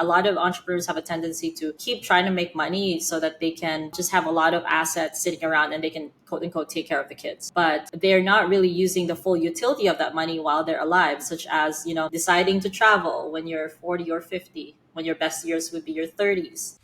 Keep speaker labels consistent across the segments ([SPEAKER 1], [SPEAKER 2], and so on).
[SPEAKER 1] A lot of entrepreneurs have a tendency to keep trying to make money so that they can just have a lot of assets sitting around and they can quote unquote take care of the kids. But they're not really using the full utility of that money while they're alive, such as, deciding to travel when you're 40 or 50, when your best years would be your 30s.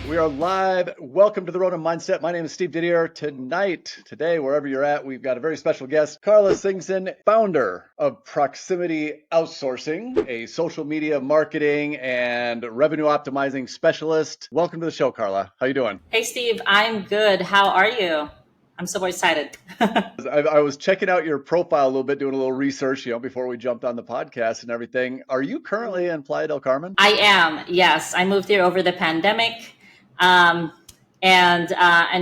[SPEAKER 2] We are live. Welcome to the Ronin Mindset. My name is Steve Didier. Today, wherever you're at, we've got a very special guest, Karla Singson, founder of Proximity Outsourcing, a social media marketing and revenue optimizing specialist. Welcome to the show, Karla. How you doing?
[SPEAKER 1] Hey, Steve, I'm good. How are you? I'm so excited.
[SPEAKER 2] I was checking out your profile a little bit, doing a little research, before we jumped on the podcast and everything. Are you currently in Playa del Carmen?
[SPEAKER 1] I am, yes. I moved here over the pandemic. And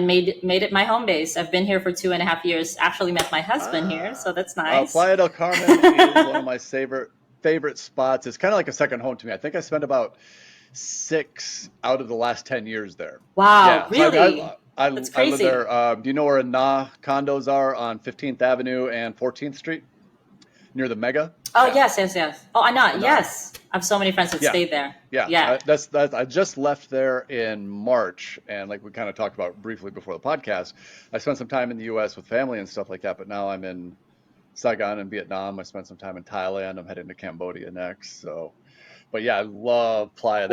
[SPEAKER 1] made it my home base. I've been here for 2.5 years. Actually met my husband here, so that's nice.
[SPEAKER 2] Playa del Carmen is one of my favorite spots. It's kind of like a second home to me. I think I spent about 6 out of the last 10 years there.
[SPEAKER 1] Wow,
[SPEAKER 2] yeah.
[SPEAKER 1] really?
[SPEAKER 2] So I
[SPEAKER 1] That's crazy.
[SPEAKER 2] live there. Do you know where Na condos are on 15th Avenue and 14th Street? Near the Mega?
[SPEAKER 1] Oh, yeah. Yes. Oh, I know.
[SPEAKER 2] No.
[SPEAKER 1] Yes. I have so many friends that stayed there.
[SPEAKER 2] Yeah. I just left there in March. And like we kind of talked about briefly before the podcast, I spent some time in the U.S. with family and stuff like that. But now I'm in Saigon and Vietnam. I spent some time in Thailand. I'm heading to Cambodia next. But yeah, I love Playa.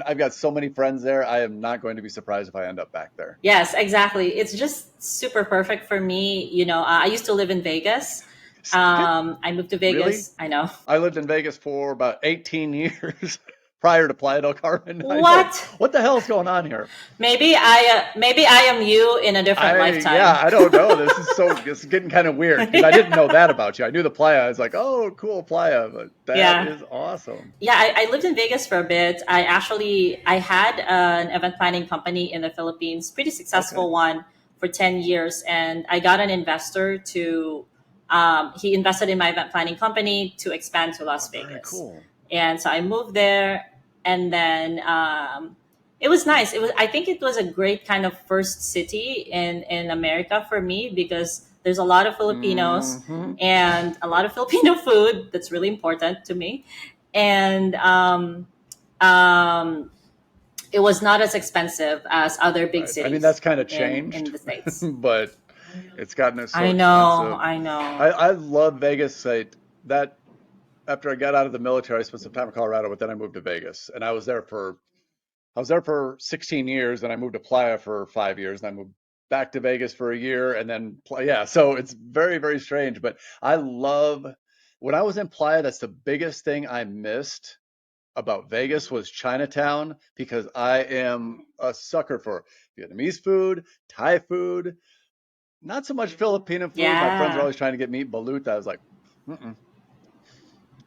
[SPEAKER 2] I've got so many friends there. I am not going to be surprised if I end up back there.
[SPEAKER 1] Yes, exactly. It's just super perfect for me. I used to live in Vegas. I moved to Vegas.
[SPEAKER 2] Really?
[SPEAKER 1] I know.
[SPEAKER 2] I lived in Vegas for about 18 years prior to Playa del Carmen.
[SPEAKER 1] What?
[SPEAKER 2] What the hell is going on here?
[SPEAKER 1] Maybe I am you in a different lifetime.
[SPEAKER 2] Yeah, I don't know. This is getting kind of weird because I didn't know that about you. I knew the Playa. I was like, oh, cool Playa, but that is awesome.
[SPEAKER 1] Yeah, I lived in Vegas for a bit. I had an event planning company in the Philippines, pretty successful one for 10 years, and I got an investor to. He invested in my event planning company to expand to Las Vegas.
[SPEAKER 2] Very cool.
[SPEAKER 1] And so I moved there, and then it was nice. I think it was a great kind of first city in America for me because there's a lot of Filipinos and a lot of Filipino food that's really important to me. And it was not as expensive as other big cities.
[SPEAKER 2] I mean, that's kind of changed
[SPEAKER 1] in the States.
[SPEAKER 2] But it's gotten so expensive.
[SPEAKER 1] I know.
[SPEAKER 2] I love Vegas. After I got out of the military, I spent some time in Colorado, but then I moved to Vegas, and I was there for 16 years, and I moved to Playa for 5 years, and I moved back to Vegas for a year, and then so it's very, very strange. But I love when I was in Playa. That's the biggest thing I missed about Vegas was Chinatown, because I am a sucker for Vietnamese food, Thai food. Not so much Filipino food.
[SPEAKER 1] Yeah.
[SPEAKER 2] My friends are always trying to get me balut. I was like,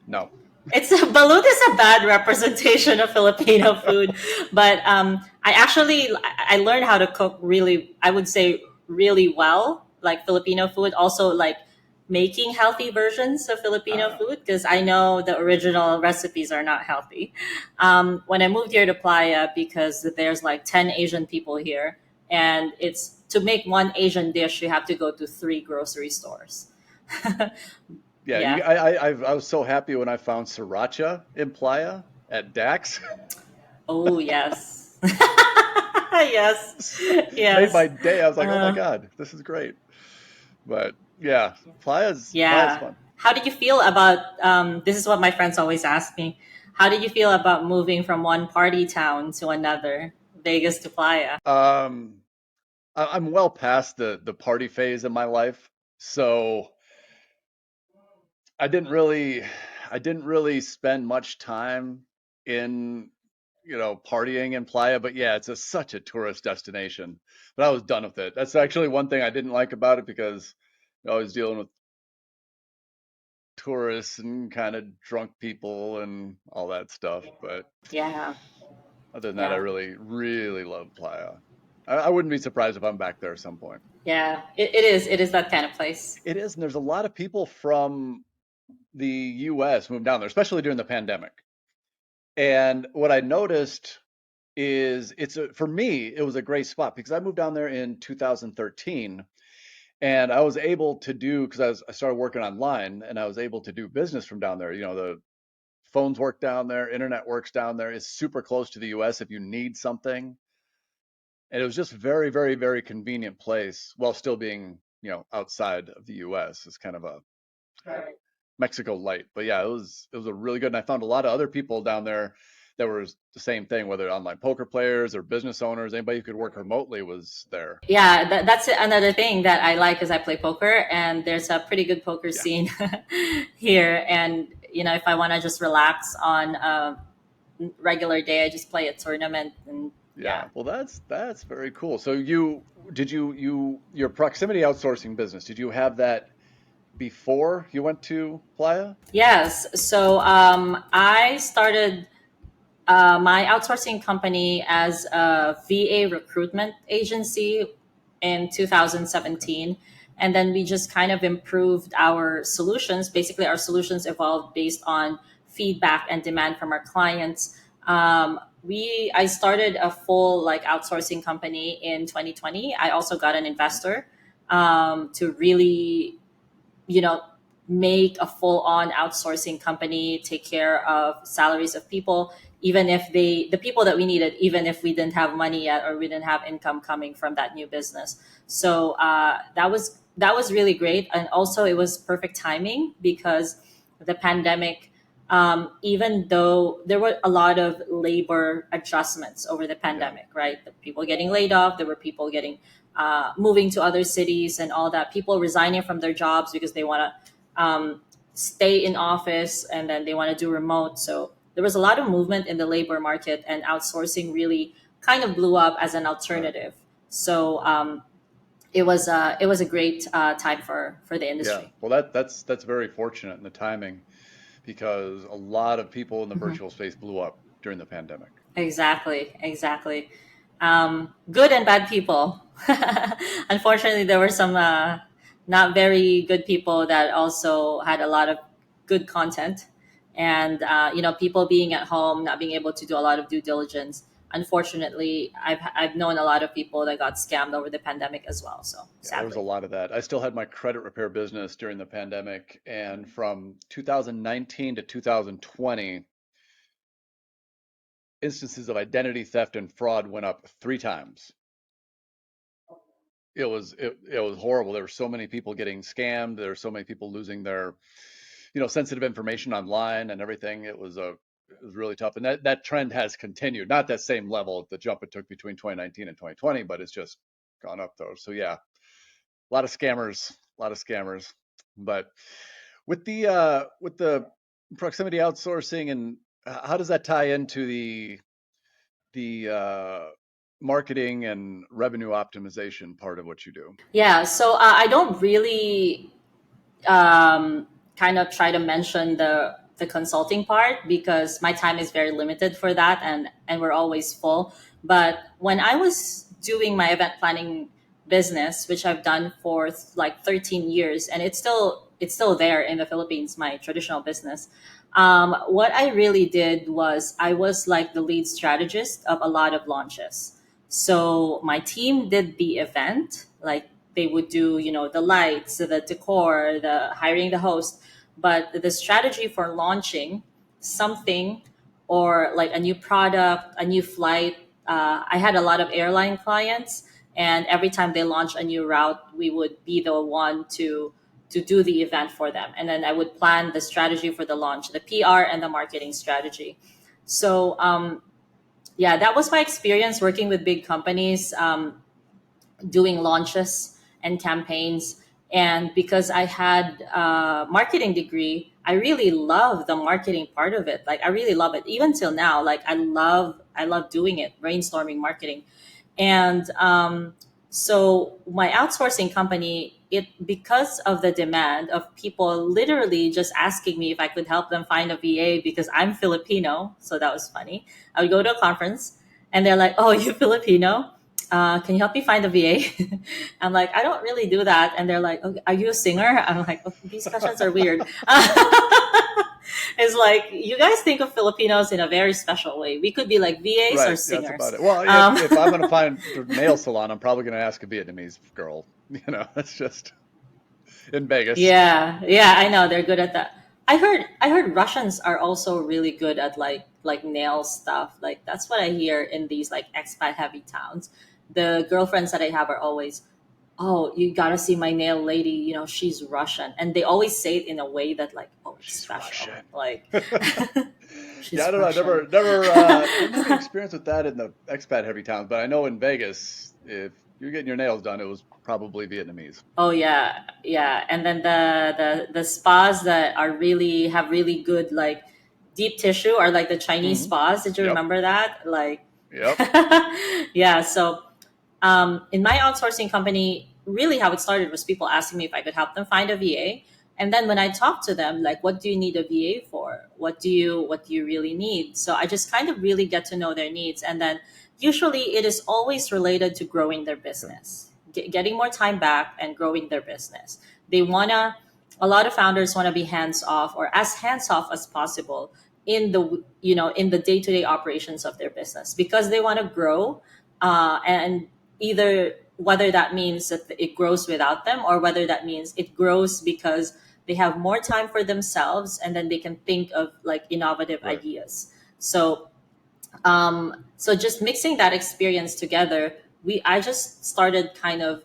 [SPEAKER 2] no.
[SPEAKER 1] Balut is a bad representation of Filipino food, but I learned how to cook really, I would say really well, like Filipino food. Also, like making healthy versions of Filipino food, because I know the original recipes are not healthy. When I moved here to Playa, because there's like 10 Asian people here, and it's to make one Asian dish, you have to go to 3 grocery stores.
[SPEAKER 2] I was so happy when I found sriracha in Playa at Dax.
[SPEAKER 1] Oh, yes. yes.
[SPEAKER 2] Made my day. I was like, oh my God, this is great. But yeah, Playa's fun.
[SPEAKER 1] How did you feel about, this is what my friends always ask me, how did you feel about moving from one party town to another, Vegas to Playa?
[SPEAKER 2] I'm well past the party phase in my life, so I didn't really spend much time in partying in Playa. But yeah, it's such a tourist destination. But I was done with it. That's actually one thing I didn't like about it, because I was dealing with tourists and kind of drunk people and all that stuff. But
[SPEAKER 1] yeah,
[SPEAKER 2] other than that, I really, really love Playa. I wouldn't be surprised if I'm back there at some point.
[SPEAKER 1] Yeah, it is. It is that kind of place.
[SPEAKER 2] It is. And there's a lot of people from the U.S. moved down there, especially during the pandemic. And what I noticed is for me, it was a great spot because I moved down there in 2013, and I was able to do, because I started working online, and I was able to do business from down there. The phones work down there, internet works down there. It's super close to the US if you need something. And it was just very, very, very convenient place while still being, outside of the US. It's kind of a Mexico light. But yeah, it was a really good, and I found a lot of other people down there that were the same thing, whether online poker players or business owners, anybody who could work remotely was there.
[SPEAKER 1] Yeah, that's another thing that I like is I play poker, and there's a pretty good poker
[SPEAKER 2] Yeah.
[SPEAKER 1] scene here. And if I want to just relax on a regular day, I just play a tournament, and
[SPEAKER 2] Yeah.
[SPEAKER 1] yeah.
[SPEAKER 2] Well, that's very cool. So your proximity outsourcing business, did you have that before you went to Playa?
[SPEAKER 1] Yes. So I started my outsourcing company as a VA recruitment agency in
[SPEAKER 2] Okay.
[SPEAKER 1] 2017. And then we just kind of improved our solutions. Basically, our solutions evolved based on feedback and demand from our clients. I started a full like outsourcing company in 2020. I also got an investor to really you know make a full on outsourcing company, take care of salaries of people, even if the people that we needed, even if we didn't have money yet or we didn't have income coming from that new business. So that was really great, and also it was perfect timing because the pandemic, even though there were a lot of labor adjustments over the
[SPEAKER 2] Yeah.
[SPEAKER 1] pandemic, right? The people getting laid off, there were people getting moving to other cities and all that, people resigning from their jobs because they want to stay in office and then they want to do remote. So there was a lot of movement in the labor market, and outsourcing really kind of blew up as an
[SPEAKER 2] Right.
[SPEAKER 1] alternative. So it was a great time for the
[SPEAKER 2] Yeah.
[SPEAKER 1] industry.
[SPEAKER 2] Well, that's very fortunate in the timing because a lot of people in the
[SPEAKER 1] Mhm.
[SPEAKER 2] virtual space blew up during the pandemic.
[SPEAKER 1] Exactly, exactly. Good and bad people. Unfortunately, there were some not very good people that also had a lot of good content, and people being at home, not being able to do a lot of due diligence. Unfortunately, I've known a lot of people that got scammed over the pandemic as well. So
[SPEAKER 2] Yeah, there was a
[SPEAKER 1] sadly.
[SPEAKER 2] lot of that. I still had my credit repair business during the pandemic, and from 2019 to 2020, instances of identity theft and fraud went up 3 times. It was horrible. There were so many people getting scammed. There were so many people losing their, sensitive information online and everything. It was really tough, and that trend has continued. Not that same level, the jump it took between 2019 and 2020, but it's just gone up though. So yeah, a lot of scammers, a lot of scammers. But with the proximity outsourcing, and how does that tie into the marketing and revenue optimization part of what you do?
[SPEAKER 1] Yeah. So I don't really kind of try to mention the consulting part because my time is very limited for that, and we're always full. But when I was doing my event planning business, which I've done for like 13 years, and it's still there in the Philippines, my traditional business. What I really did was I was like the lead strategist of a lot of launches. So my team did the event, like they would do, the lights, the decor, the hiring the host, but the strategy for launching something or like a new product, a new flight. I had a lot of airline clients, and every time they launch a new route, we would be the one to do the event for them, and then I would plan the strategy for the launch, the PR and the marketing strategy. So yeah, that was my experience working with big companies. Doing launches and campaigns. And because I had a marketing degree, I really love the marketing part of it. Like I really love it. Even till now, like I love doing it, brainstorming marketing. And so my outsourcing company, it because of the demand of people literally just asking me if I could help them find a VA because I'm Filipino. So that was funny. I would go to a conference and they're like, "Oh, you Filipino? can you help me find a VA? I'm like, I don't really do that. And they're like, okay, are you a singer? I'm like, okay, these questions are weird. It's like, you guys think of Filipinos in a very special way. We could be like VAs or
[SPEAKER 2] Right. That's about
[SPEAKER 1] singers.
[SPEAKER 2] it. Well,
[SPEAKER 1] Um,
[SPEAKER 2] if I'm going to find a nail salon, I'm probably going to ask a Vietnamese girl. It's just in Vegas.
[SPEAKER 1] yeah, yeah, I know they're good at that. I heard Russians are also really good at like nail stuff. Like that's what I hear in these like expat heavy towns. The girlfriends that I have are always, oh, you gotta see my nail lady, she's Russian. And they always say it in a way that like, oh, it's
[SPEAKER 2] She's
[SPEAKER 1] special.
[SPEAKER 2] Russian.
[SPEAKER 1] Like
[SPEAKER 2] Yeah, I
[SPEAKER 1] she's
[SPEAKER 2] don't know. I
[SPEAKER 1] Russian.
[SPEAKER 2] didn't have any experience with that in the expat heavy towns, but I know in Vegas, if you're getting your nails done, it was probably Vietnamese.
[SPEAKER 1] Oh yeah, yeah. And then the spas that are really have really good like deep tissue are like the Chinese
[SPEAKER 2] Hmm.
[SPEAKER 1] spas. Did you
[SPEAKER 2] Yep.
[SPEAKER 1] remember that? Like
[SPEAKER 2] Yep.
[SPEAKER 1] yeah, so in my outsourcing company, really how it started was people asking me if I could help them find a VA. And then when I talked to them, like, what do you need a VA for? What do you really need? So I just kind of really get to know their needs. And then usually it is always related to growing their
[SPEAKER 2] Okay.
[SPEAKER 1] business, getting more time back and growing their business. They wanna, a lot of founders want to be hands off or as hands off as possible in the day-to-day operations of their business because they want to grow, and either whether that means that it grows without them or whether that means it grows because they have more time for themselves and then they can think of like innovative
[SPEAKER 2] Right.
[SPEAKER 1] ideas. So just mixing that experience together, I just started kind of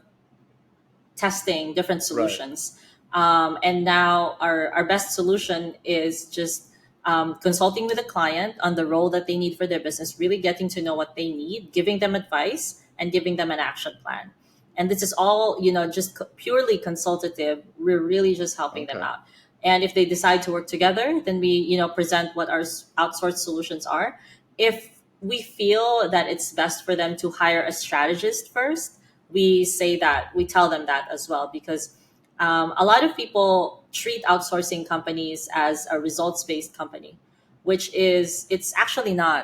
[SPEAKER 1] testing different
[SPEAKER 2] Right.
[SPEAKER 1] solutions. And now our best solution is just consulting with a client on the role that they need for their business, really getting to know what they need, giving them advice, and giving them an action plan. And this is all, just purely consultative. We're really just helping them
[SPEAKER 2] Okay.
[SPEAKER 1] out. And if they decide to work together, then we, present what our outsourced solutions are. If we feel that it's best for them to hire a strategist first, we tell them that as well because a lot of people treat outsourcing companies as a results-based company, which is it's actually not.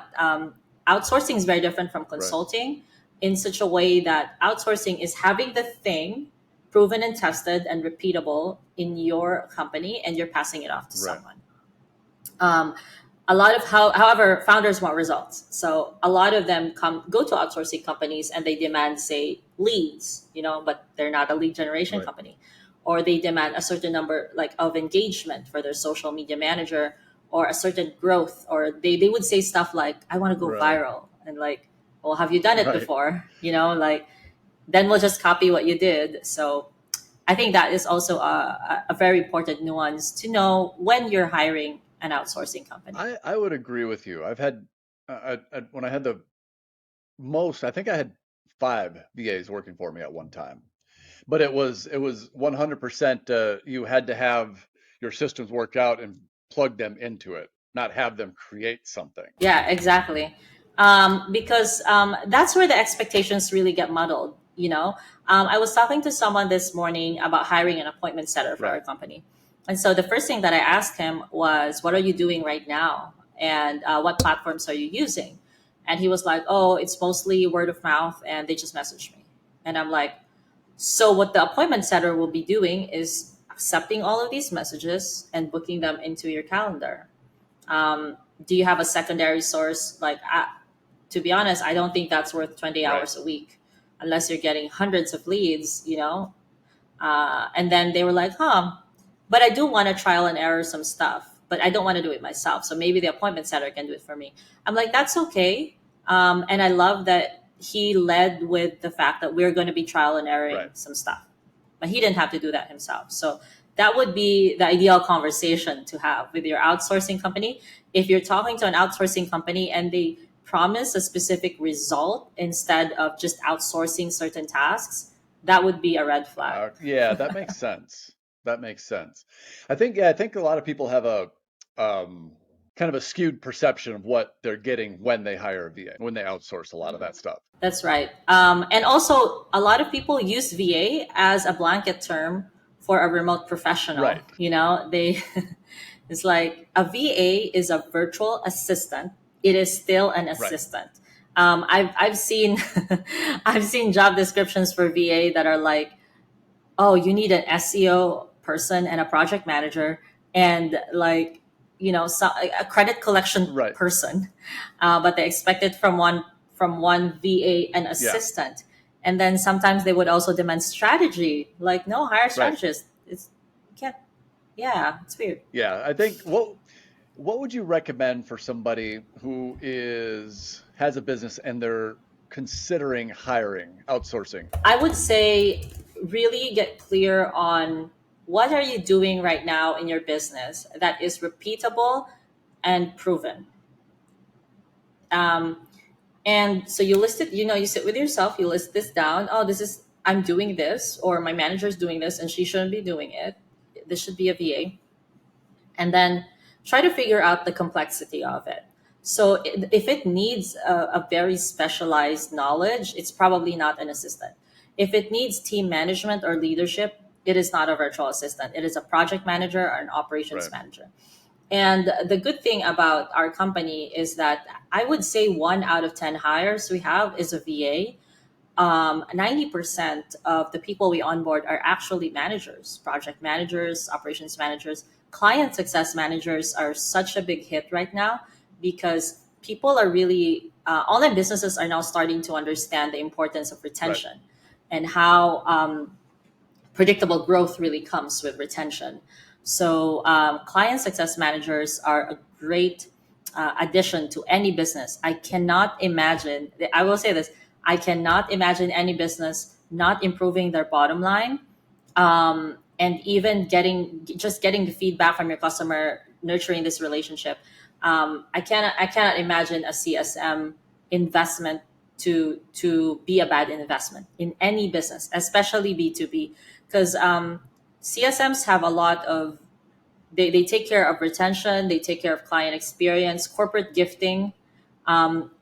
[SPEAKER 1] Outsourcing is very different from
[SPEAKER 2] Right.
[SPEAKER 1] consulting in such a way that outsourcing is having the thing proven and tested and repeatable in your company and you're passing it off to
[SPEAKER 2] Right.
[SPEAKER 1] someone. um, a lot of however, founders want results, so a lot of them go to outsourcing companies and they demand, say, leads, but they're not a lead generation
[SPEAKER 2] Right.
[SPEAKER 1] company, or they demand a certain number like of engagement for their social media manager, or a certain growth, or they would say stuff like, I want to go
[SPEAKER 2] Right.
[SPEAKER 1] viral, and like, well, have you done it
[SPEAKER 2] Right.
[SPEAKER 1] before? Like, then we'll just copy what you did. So I think that is also a very important nuance to know when you're hiring an outsourcing company.
[SPEAKER 2] I would agree with you. I've had when I had the most, I think I had five VAs working for me at one time. But it was 100%, you had to have your systems worked out and plug them into it, not have them create something.
[SPEAKER 1] Yeah, exactly. Because that's where the expectations really get muddled. I was talking to someone this morning about hiring an appointment setter for our
[SPEAKER 2] Right.
[SPEAKER 1] company. And so the first thing that I asked him was, what are you doing right now? And what platforms are you using? And he was like, oh, it's mostly word of mouth and they just message me. And I'm like, so what the appointment setter will be doing is accepting all of these messages and booking them into your calendar. um, do you have a secondary source? Like, to be honest, I don't think that's worth 20
[SPEAKER 2] Right.
[SPEAKER 1] hours a week unless you're getting hundreds of leads. And then they were like, huh, but I do want to trial and error some stuff, but I don't want to do it myself. So maybe the appointment setter can do it for me. I'm like, that's okay. And I love that he led with the fact that we're going to be trial and erroring
[SPEAKER 2] Right.
[SPEAKER 1] some stuff, but he didn't have to do that himself. So that would be the ideal conversation to have with your outsourcing company. If you're talking to an outsourcing company and they promise a specific result instead of just outsourcing certain tasks, that would be a red flag.
[SPEAKER 2] Yeah, that makes sense. That makes sense. I think a lot of people have a um, kind of a skewed perception of what they're getting when they hire a VA, when they outsource a lot of that stuff.
[SPEAKER 1] That's right. And also, a lot of people use VA as a blanket term for a remote professional.
[SPEAKER 2] Right.
[SPEAKER 1] They it's like a VA is a virtual assistant. It is still an
[SPEAKER 2] Right.
[SPEAKER 1] assistant. I've seen I've seen job descriptions for VA that are like, oh, you need an SEO person and a project manager and like, a credit collection
[SPEAKER 2] Right.
[SPEAKER 1] person, but they expect it from one VA and
[SPEAKER 2] Yeah.
[SPEAKER 1] assistant. And then sometimes they would also demand strategy. Like, no, hire a
[SPEAKER 2] Right.
[SPEAKER 1] strategist. It's you can't. Yeah, it's weird.
[SPEAKER 2] Yeah. I think what would you recommend for somebody who is has a business and they're considering hiring, outsourcing?
[SPEAKER 1] I would say really get clear on what are you doing right now in your business that is repeatable and proven. Um, and so you list it, you sit with yourself, you list this down. Oh, I'm doing this, or my manager's doing this and she shouldn't be doing it. This should be a VA. And then try to figure out the complexity of it. So if it needs a very specialized knowledge, it's probably not an assistant. If it needs team management or leadership, it is not a virtual assistant. It is a project manager or an operations
[SPEAKER 2] Right.
[SPEAKER 1] manager. And the good thing about our company is that I would say 1 out of 10 hires we have is a VA. 90% of the people we onboard are actually managers, project managers, operations managers. Client success managers are such a big hit right now because people are really, online businesses are now starting to understand the importance of
[SPEAKER 2] Right.
[SPEAKER 1] retention and how predictable growth really comes with retention. So, client success managers are a great addition to any business. I cannot imagine, I will say this, I cannot imagine any business not improving their bottom line, and even getting the feedback from your customer, nurturing this relationship. I cannot imagine a CSM investment to be a bad investment in any business, especially B2B, because CSMs have a lot of they take care of retention, they take care of client experience, corporate gifting,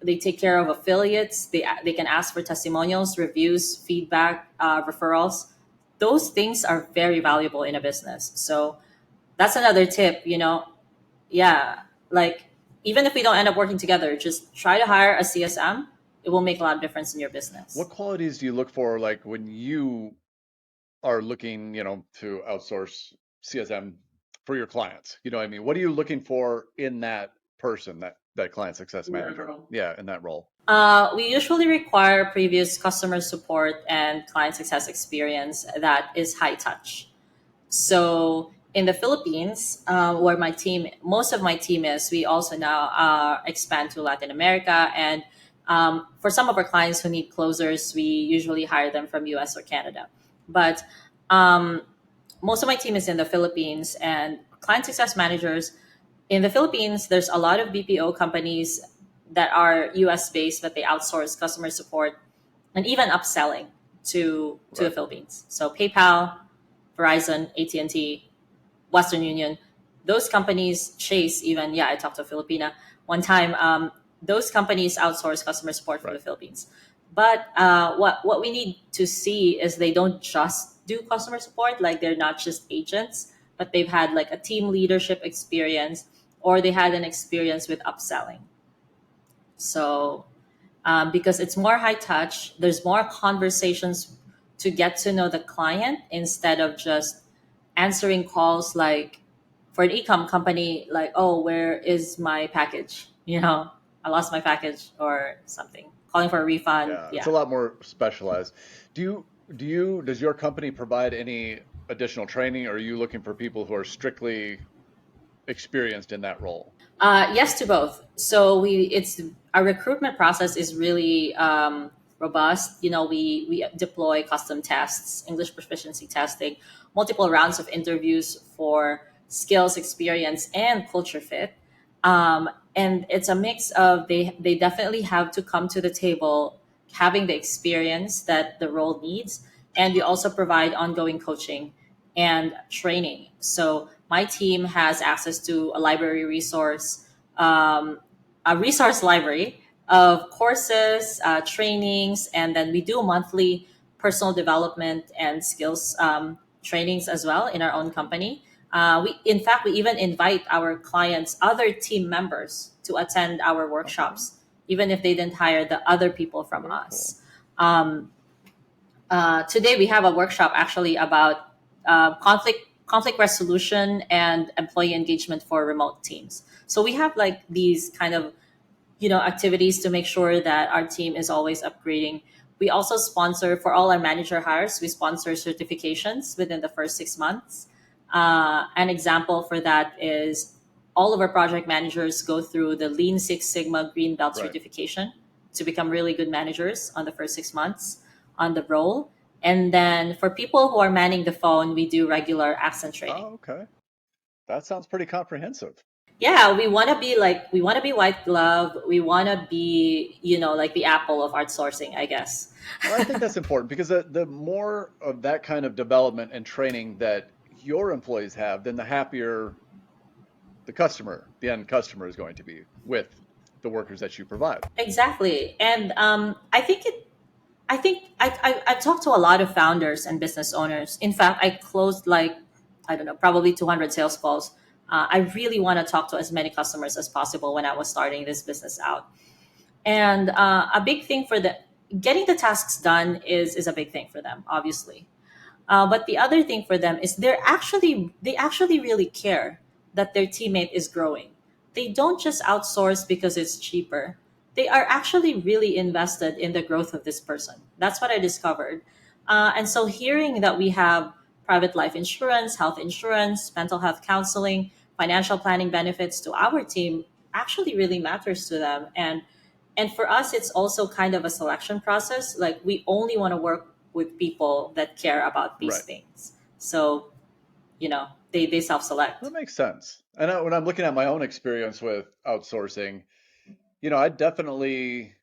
[SPEAKER 1] they take care of affiliates. They can ask for testimonials, reviews, feedback, referrals. Those things are very valuable in a business. So that's another tip. Yeah, like even if we don't end up working together, just try to hire a CSM. It will make a lot of difference in your business.
[SPEAKER 2] What qualities do you look for, like when you are looking, to outsource CSM for your clients? You know what I mean? What are you looking for in that person, that client success manager? Yeah, in that role.
[SPEAKER 1] We usually require previous customer support and client success experience that is high touch. So in the Philippines, where most of my team is, we also now expand to Latin America. And for some of our clients who need closers, we usually hire them from US or Canada. But um, most of my team is in the Philippines, and client success managers in the Philippines, there's a lot of BPO companies that are US based, but they outsource customer support and even upselling to the
[SPEAKER 2] Right.
[SPEAKER 1] Philippines. So PayPal, Verizon, AT&T, Western Union, those companies, Chase, even, yeah, I talked to a Filipina one time. Those companies outsource customer support for the
[SPEAKER 2] Right.
[SPEAKER 1] Philippines. But what we need to see is they don't just do customer support, like they're not just agents, but they've had like a team leadership experience, or they had an experience with upselling. So because it's more high touch, there's more conversations to get to know the client instead of just answering calls like for an e-com company, like, oh, where is my package? I lost my package or something. Calling for a refund.
[SPEAKER 2] Yeah, it's a
[SPEAKER 1] Yeah.
[SPEAKER 2] lot more specialized. Does your company provide any additional training, or are you looking for people who are strictly experienced in that role?
[SPEAKER 1] Yes to both. So it's our recruitment process is really robust. We deploy custom tests, English proficiency testing, multiple rounds of interviews for skills, experience, and culture fit. And it's a mix of they definitely have to come to the table having the experience that the role needs, and we also provide ongoing coaching and training. So my team has access to a resource library of courses, trainings, and then we do monthly personal development and skills trainings as well in our own company. In fact, we even invite our clients, other team members, to attend our
[SPEAKER 2] Okay.
[SPEAKER 1] workshops even if they didn't hire the other people from
[SPEAKER 2] Very cool.
[SPEAKER 1] us. Um, Today we have a workshop actually about conflict resolution and employee engagement for remote teams. So we have like these kind of activities to make sure that our team is always upgrading. We also sponsor for all our manager hires. We sponsor certifications within the first 6 months. An example for that is all of our project managers go through the Lean Six Sigma Green Belt
[SPEAKER 2] Right.
[SPEAKER 1] certification to become really good managers on the first 6 months on the role. And then for people who are manning the phone, we do regular accent training.
[SPEAKER 2] Oh, okay. That sounds pretty comprehensive.
[SPEAKER 1] Yeah, we want to be white glove. We want to be, like the Apple of outsourcing, I guess.
[SPEAKER 2] Well, I think that's important because the more of that kind of development and training that your employees have, then the happier the customer, the end customer is going to be with the workers that you provide.
[SPEAKER 1] Exactly. And I've talked to a lot of founders and business owners. In fact, I closed like, I don't know, probably 200 sales calls. I really want to talk to as many customers as possible when I was starting this business out. And a big thing for the getting the tasks done is a big thing for them, obviously. But the other thing for them is they actually really care that their teammate is growing. They don't just outsource because it's cheaper. They are actually really invested in the growth of this person. That's what I discovered. And so hearing that we have private life insurance, health insurance, mental health counseling, financial planning benefits to our team actually really matters to them. And for us, it's also kind of a selection process. Like we only want to work with people that care about these
[SPEAKER 2] Right.
[SPEAKER 1] things. So, they self-select.
[SPEAKER 2] That makes sense. And when I'm looking at my own experience with outsourcing, I definitely,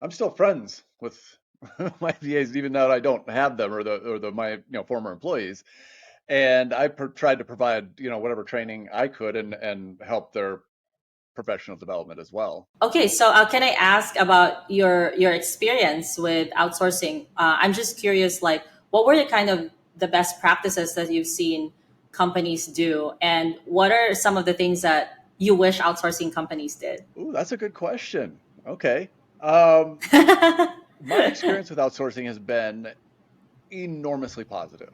[SPEAKER 2] I'm still friends with my VAs, even though I don't have them or my former employees. And I tried to provide whatever training I could and help their professional development as well.
[SPEAKER 1] Okay, so can I ask about your experience with outsourcing? I'm just curious, like, what were the kind of the best practices that you've seen companies do, and what are some of the things that you wish outsourcing companies did?
[SPEAKER 2] Ooh, that's a good question. Okay. Um, my experience with outsourcing has been enormously positive.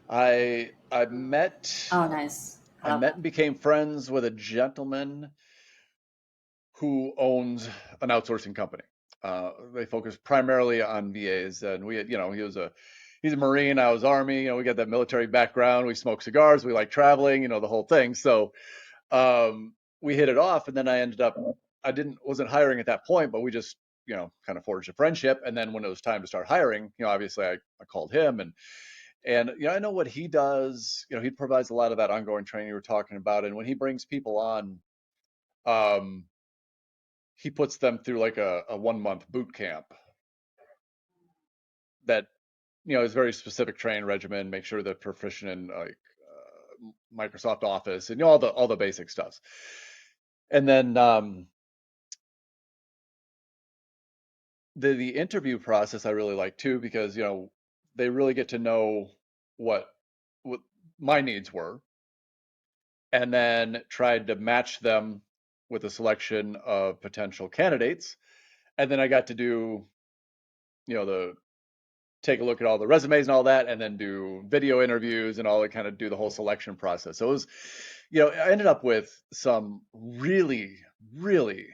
[SPEAKER 2] I I met
[SPEAKER 1] Oh, nice. I
[SPEAKER 2] I
[SPEAKER 1] love
[SPEAKER 2] met
[SPEAKER 1] that.
[SPEAKER 2] and became friends with a gentleman who owns an outsourcing company. They focus primarily on VAs, and we had, he's a Marine, I was Army. We got that military background. We smoke cigars, we like traveling, the whole thing. So we hit it off, and then I wasn't hiring at that point, but we just kind of forged a friendship. And then when it was time to start hiring, obviously I called him and I know what he does. He provides a lot of that ongoing training you were talking about, and when he brings people on, um, he puts them through like a 1 month boot camp that is very specific training regimen. Make sure they're proficient in like Microsoft Office and all the basic stuff. And then the interview process I really like too, because they really get to know what what my needs were, and then tried to match them with a selection of potential candidates. And then I got to do the take a look at all the resumes and all that, and then do video interviews and all that, kind of do the whole selection process. So it was, I ended up with some really, really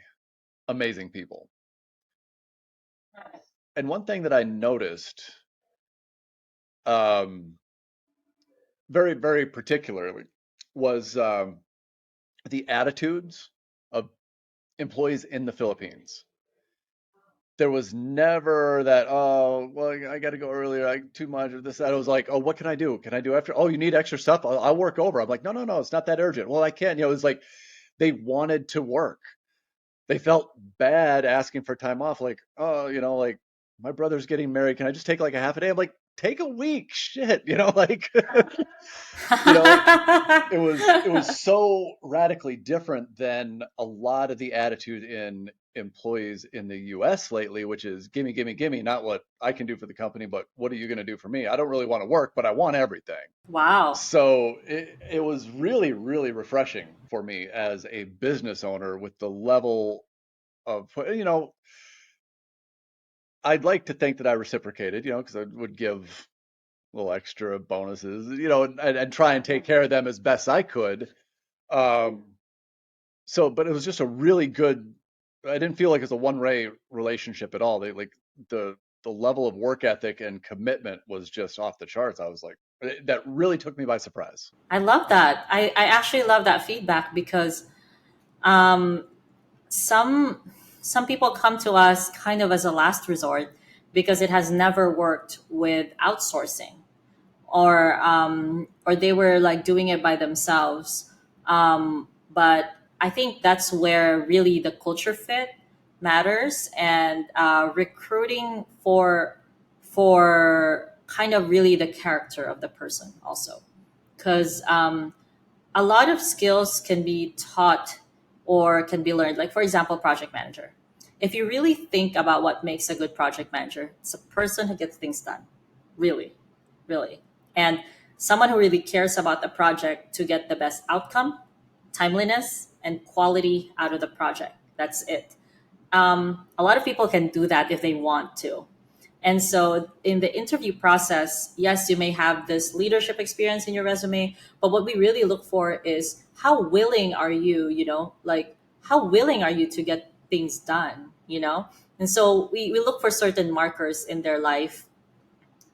[SPEAKER 2] amazing people. And one thing that I noticed, um, very, very particularly, was the attitudes of employees in the Philippines. There was never that, oh, well, I got to go earlier, too much of this, that. It was like, oh, what can I do? Can I do after? Oh, you need extra stuff? I'll work over. I'm like, no, no, no, it's not that urgent. Well, I can. It was like they wanted to work. They felt bad asking for time off. Like, oh, like my brother's getting married. Can I just take like a half a day? I'm like, take a week. Shit, like, you know, it was so radically different than a lot of the attitude in employees in the US lately, which is gimme, gimme, gimme, not what I can do for the company, but what are you going to do for me? I don't really want to work, but I want everything.
[SPEAKER 1] Wow.
[SPEAKER 2] So it was really, really refreshing for me as a business owner with the level you know, I'd like to think that I reciprocated, you know, because I would give little extra bonuses, you know, and try and take care of them as best I could. Um, so, but it was just a really good. I didn't feel like it's a one-way relationship at all. They like the level of work ethic and commitment was just off the charts. I was like, that really took me by surprise.
[SPEAKER 1] I love that. I actually love that feedback because um, some some people come to us kind of as a last resort because it has never worked with outsourcing, or they were like doing it by themselves. But I think that's where really the culture fit matters, and recruiting for kind of really the character of the person also, because a lot of skills can be taught or can be learned. Like, for example, project manager. If you really think about what makes a good project manager, it's a person who gets things done. Really, really. And someone who really cares about the project to get the best outcome, timeliness, and quality out of the project. That's it. A lot of people can do that if they want to. And so in the interview process, yes, you may have this leadership experience in your resume, but what we really look for is how willing are you, like how willing are you to get things done, And so we look for certain markers in their life,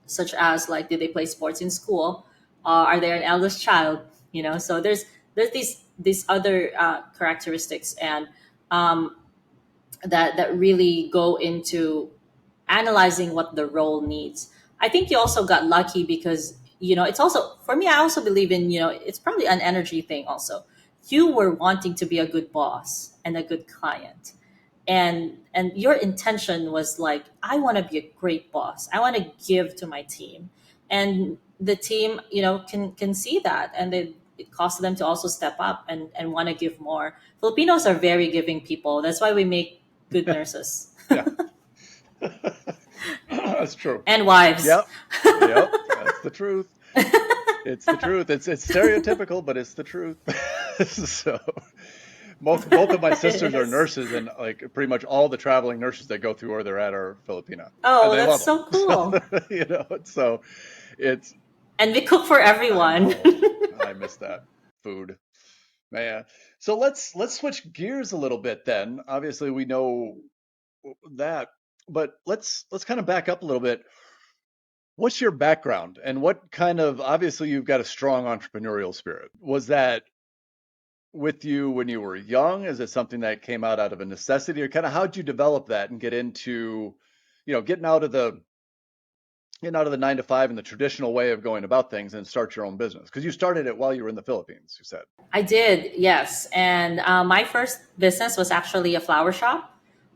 [SPEAKER 1] such as like, did they play sports in school? Are they an eldest child? So there's these other characteristics, and um, that really go into analyzing what the role needs. I think you also got lucky because, it's also, for me, I also believe in, it's probably an energy thing also. You were wanting to be a good boss and a good client. And your intention was like, I want to be a great boss. I want to give to my team. And the team, can see that, and it causes them to also step up and want to give more. Filipinos are very giving people. That's why we make good nurses.
[SPEAKER 2] Yeah, that's true.
[SPEAKER 1] And wives.
[SPEAKER 2] Yep, yep, that's the truth. It's the truth. It's stereotypical, but it's the truth. So both of my
[SPEAKER 1] It
[SPEAKER 2] sisters are
[SPEAKER 1] is.
[SPEAKER 2] nurses, and like pretty much all the traveling nurses that go through where they're at are Filipino, and
[SPEAKER 1] Oh,
[SPEAKER 2] they
[SPEAKER 1] that's
[SPEAKER 2] love them.
[SPEAKER 1] so cool.
[SPEAKER 2] So it's
[SPEAKER 1] And we cook for
[SPEAKER 2] I
[SPEAKER 1] everyone.
[SPEAKER 2] know I miss that food, man. So let's switch gears a little bit then. Obviously, we know that, but let's kind of back up a little bit. What's your background and what kind of, obviously you've got a strong entrepreneurial spirit. Was that with you when you were young? Is it something that came out of a necessity, or kind of how'd you develop that and get into, getting out of the 9 to 5 and the traditional way of going about things and start your own business? Because you started it while you were in the Philippines, you said.
[SPEAKER 1] I did, yes. And my first business was actually a flower shop.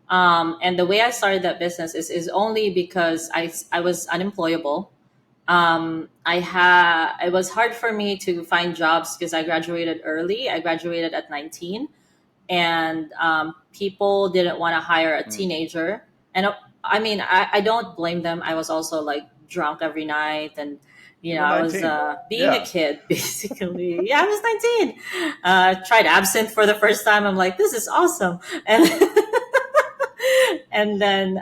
[SPEAKER 1] And the way I started that business is only because I was unemployable. It was hard for me to find jobs because I graduated early. I graduated at 19, and people didn't want to hire a
[SPEAKER 2] Mm.
[SPEAKER 1] teenager. And I mean, I don't blame them. I was also like drunk every night, and
[SPEAKER 2] You were
[SPEAKER 1] I was
[SPEAKER 2] 19.
[SPEAKER 1] being a
[SPEAKER 2] Yeah.
[SPEAKER 1] kid basically. Yeah, I was 19. Tried absinthe for the first time. I'm like, this is awesome, and and then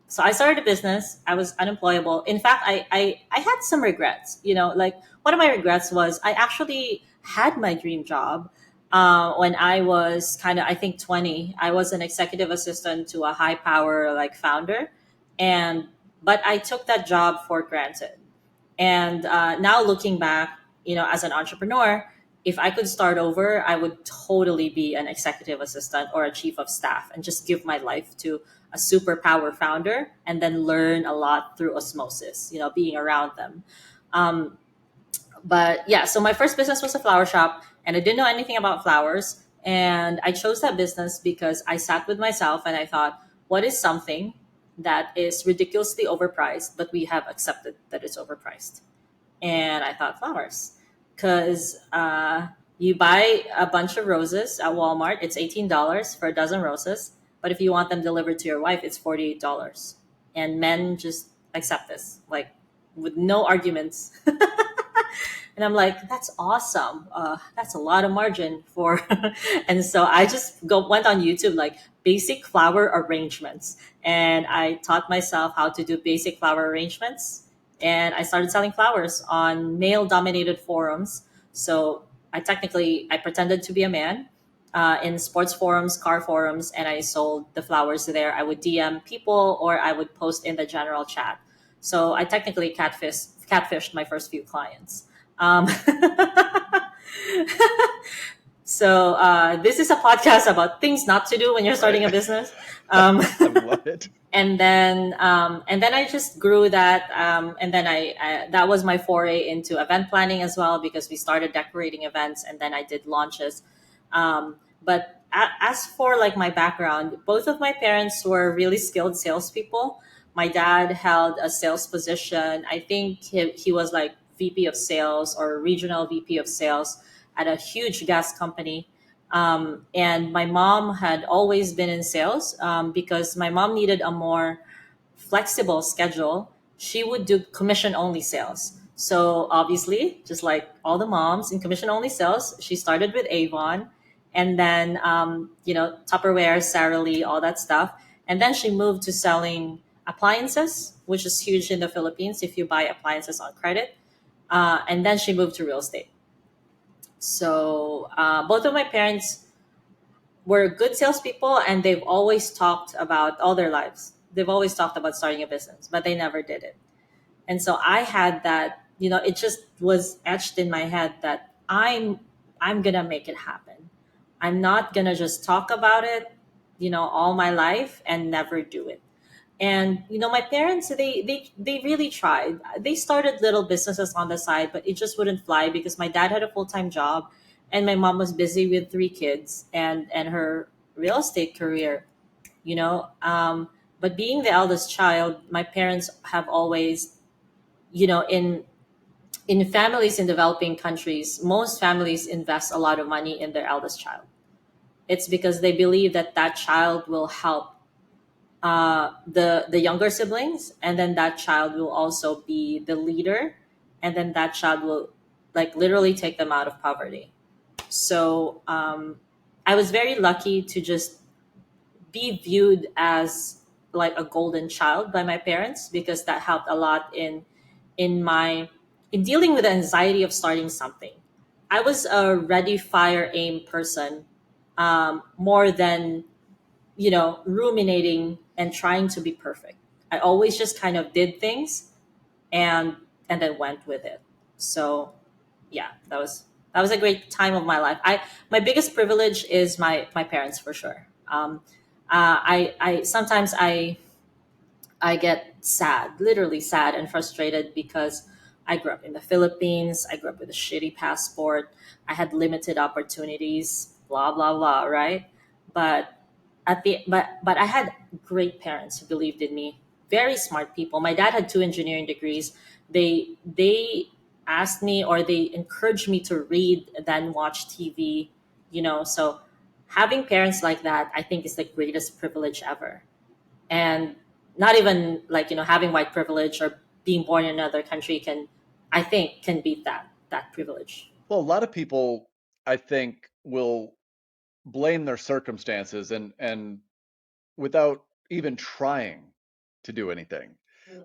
[SPEAKER 1] so I started a business. I was unemployable. In fact, I had some regrets. Like, one of my regrets was I actually had my dream job when I was kind of, I think, 20. I was an executive assistant to a high power like founder, and but I took that job for granted. And now looking back, as an entrepreneur, if I could start over, I would totally be an executive assistant or a chief of staff and just give my life to a superpower founder and then learn a lot through osmosis, being around them. Um, but yeah, so my first business was a flower shop, and I didn't know anything about flowers. And I chose that business because I sat with myself and I thought, what is something that is ridiculously overpriced, but we have accepted that it's overpriced? And I thought flowers, because you buy a bunch of roses at Walmart, it's $18 for a dozen roses. But if you want them delivered to your wife, it's $48. And men just accept this, like, with no arguments. And I'm like, that's awesome. That's a lot of margin for. And so I just went on YouTube, like basic flower arrangements. And I taught myself how to do basic flower arrangements. And I started selling flowers on male dominated forums. So I pretended to be a man in sports forums, car forums, and I sold the flowers there. I would DM people or I would post in the general chat. So I technically catfished my first few clients. Um, so this is a podcast about things not to do when you're
[SPEAKER 2] Right.
[SPEAKER 1] starting a business. Um,
[SPEAKER 2] I love it.
[SPEAKER 1] and then I just grew that, and then I that was my foray into event planning as well because we started decorating events, and then I did launches. But as for like my background, both of my parents were really skilled salespeople. My dad held a sales position. I think he was like VP of sales or regional VP of sales at a huge gas company. And my mom had always been in sales because my mom needed a more flexible schedule. She would do commission only sales. So obviously, just like all the moms in commission only sales, she started with Avon, and then Tupperware, Sara Lee, all that stuff, and then she moved to selling appliances, which is huge in the Philippines if you buy appliances on credit. And then she moved to real estate. So both of my parents were good salespeople, and they've always talked about all their lives. They've always talked about starting a business, but they never did it. And so I had that, it just was etched in my head that I'm gonna make it happen. I'm not gonna just talk about it, all my life and never do it. And my parents, they really tried. They started little businesses on the side, but it just wouldn't fly because my dad had a full-time job and my mom was busy with three kids and her real estate career, you know but being the eldest child, my parents have always, in families in developing countries, most families invest a lot of money in their eldest child. It's because they believe that that child will help the younger siblings, and then that child will also be the leader, and then that child will like literally take them out of poverty. So I was very lucky to just be viewed as like a golden child by my parents because that helped a lot in in dealing with the anxiety of starting something. I was a ready, fire, aim person, more than ruminating and trying to be perfect. I always just kind of did things and then went with it. So yeah, that was a great time of my life. My biggest privilege is my parents for sure. I sometimes I get sad, literally sad and frustrated because I grew up in the Philippines. I grew up with a shitty passport. I had limited opportunities, blah blah blah, right? But but I had great parents who believed in me. Very smart people. My dad had two engineering degrees. They asked me or they encouraged me to read then watch TV, so having parents like that I think is the greatest privilege ever. And not even like having white privilege or being born in another country can, I think, can beat that privilege.
[SPEAKER 2] Well, a lot of people, I think, will blame their circumstances and without even trying to do anything.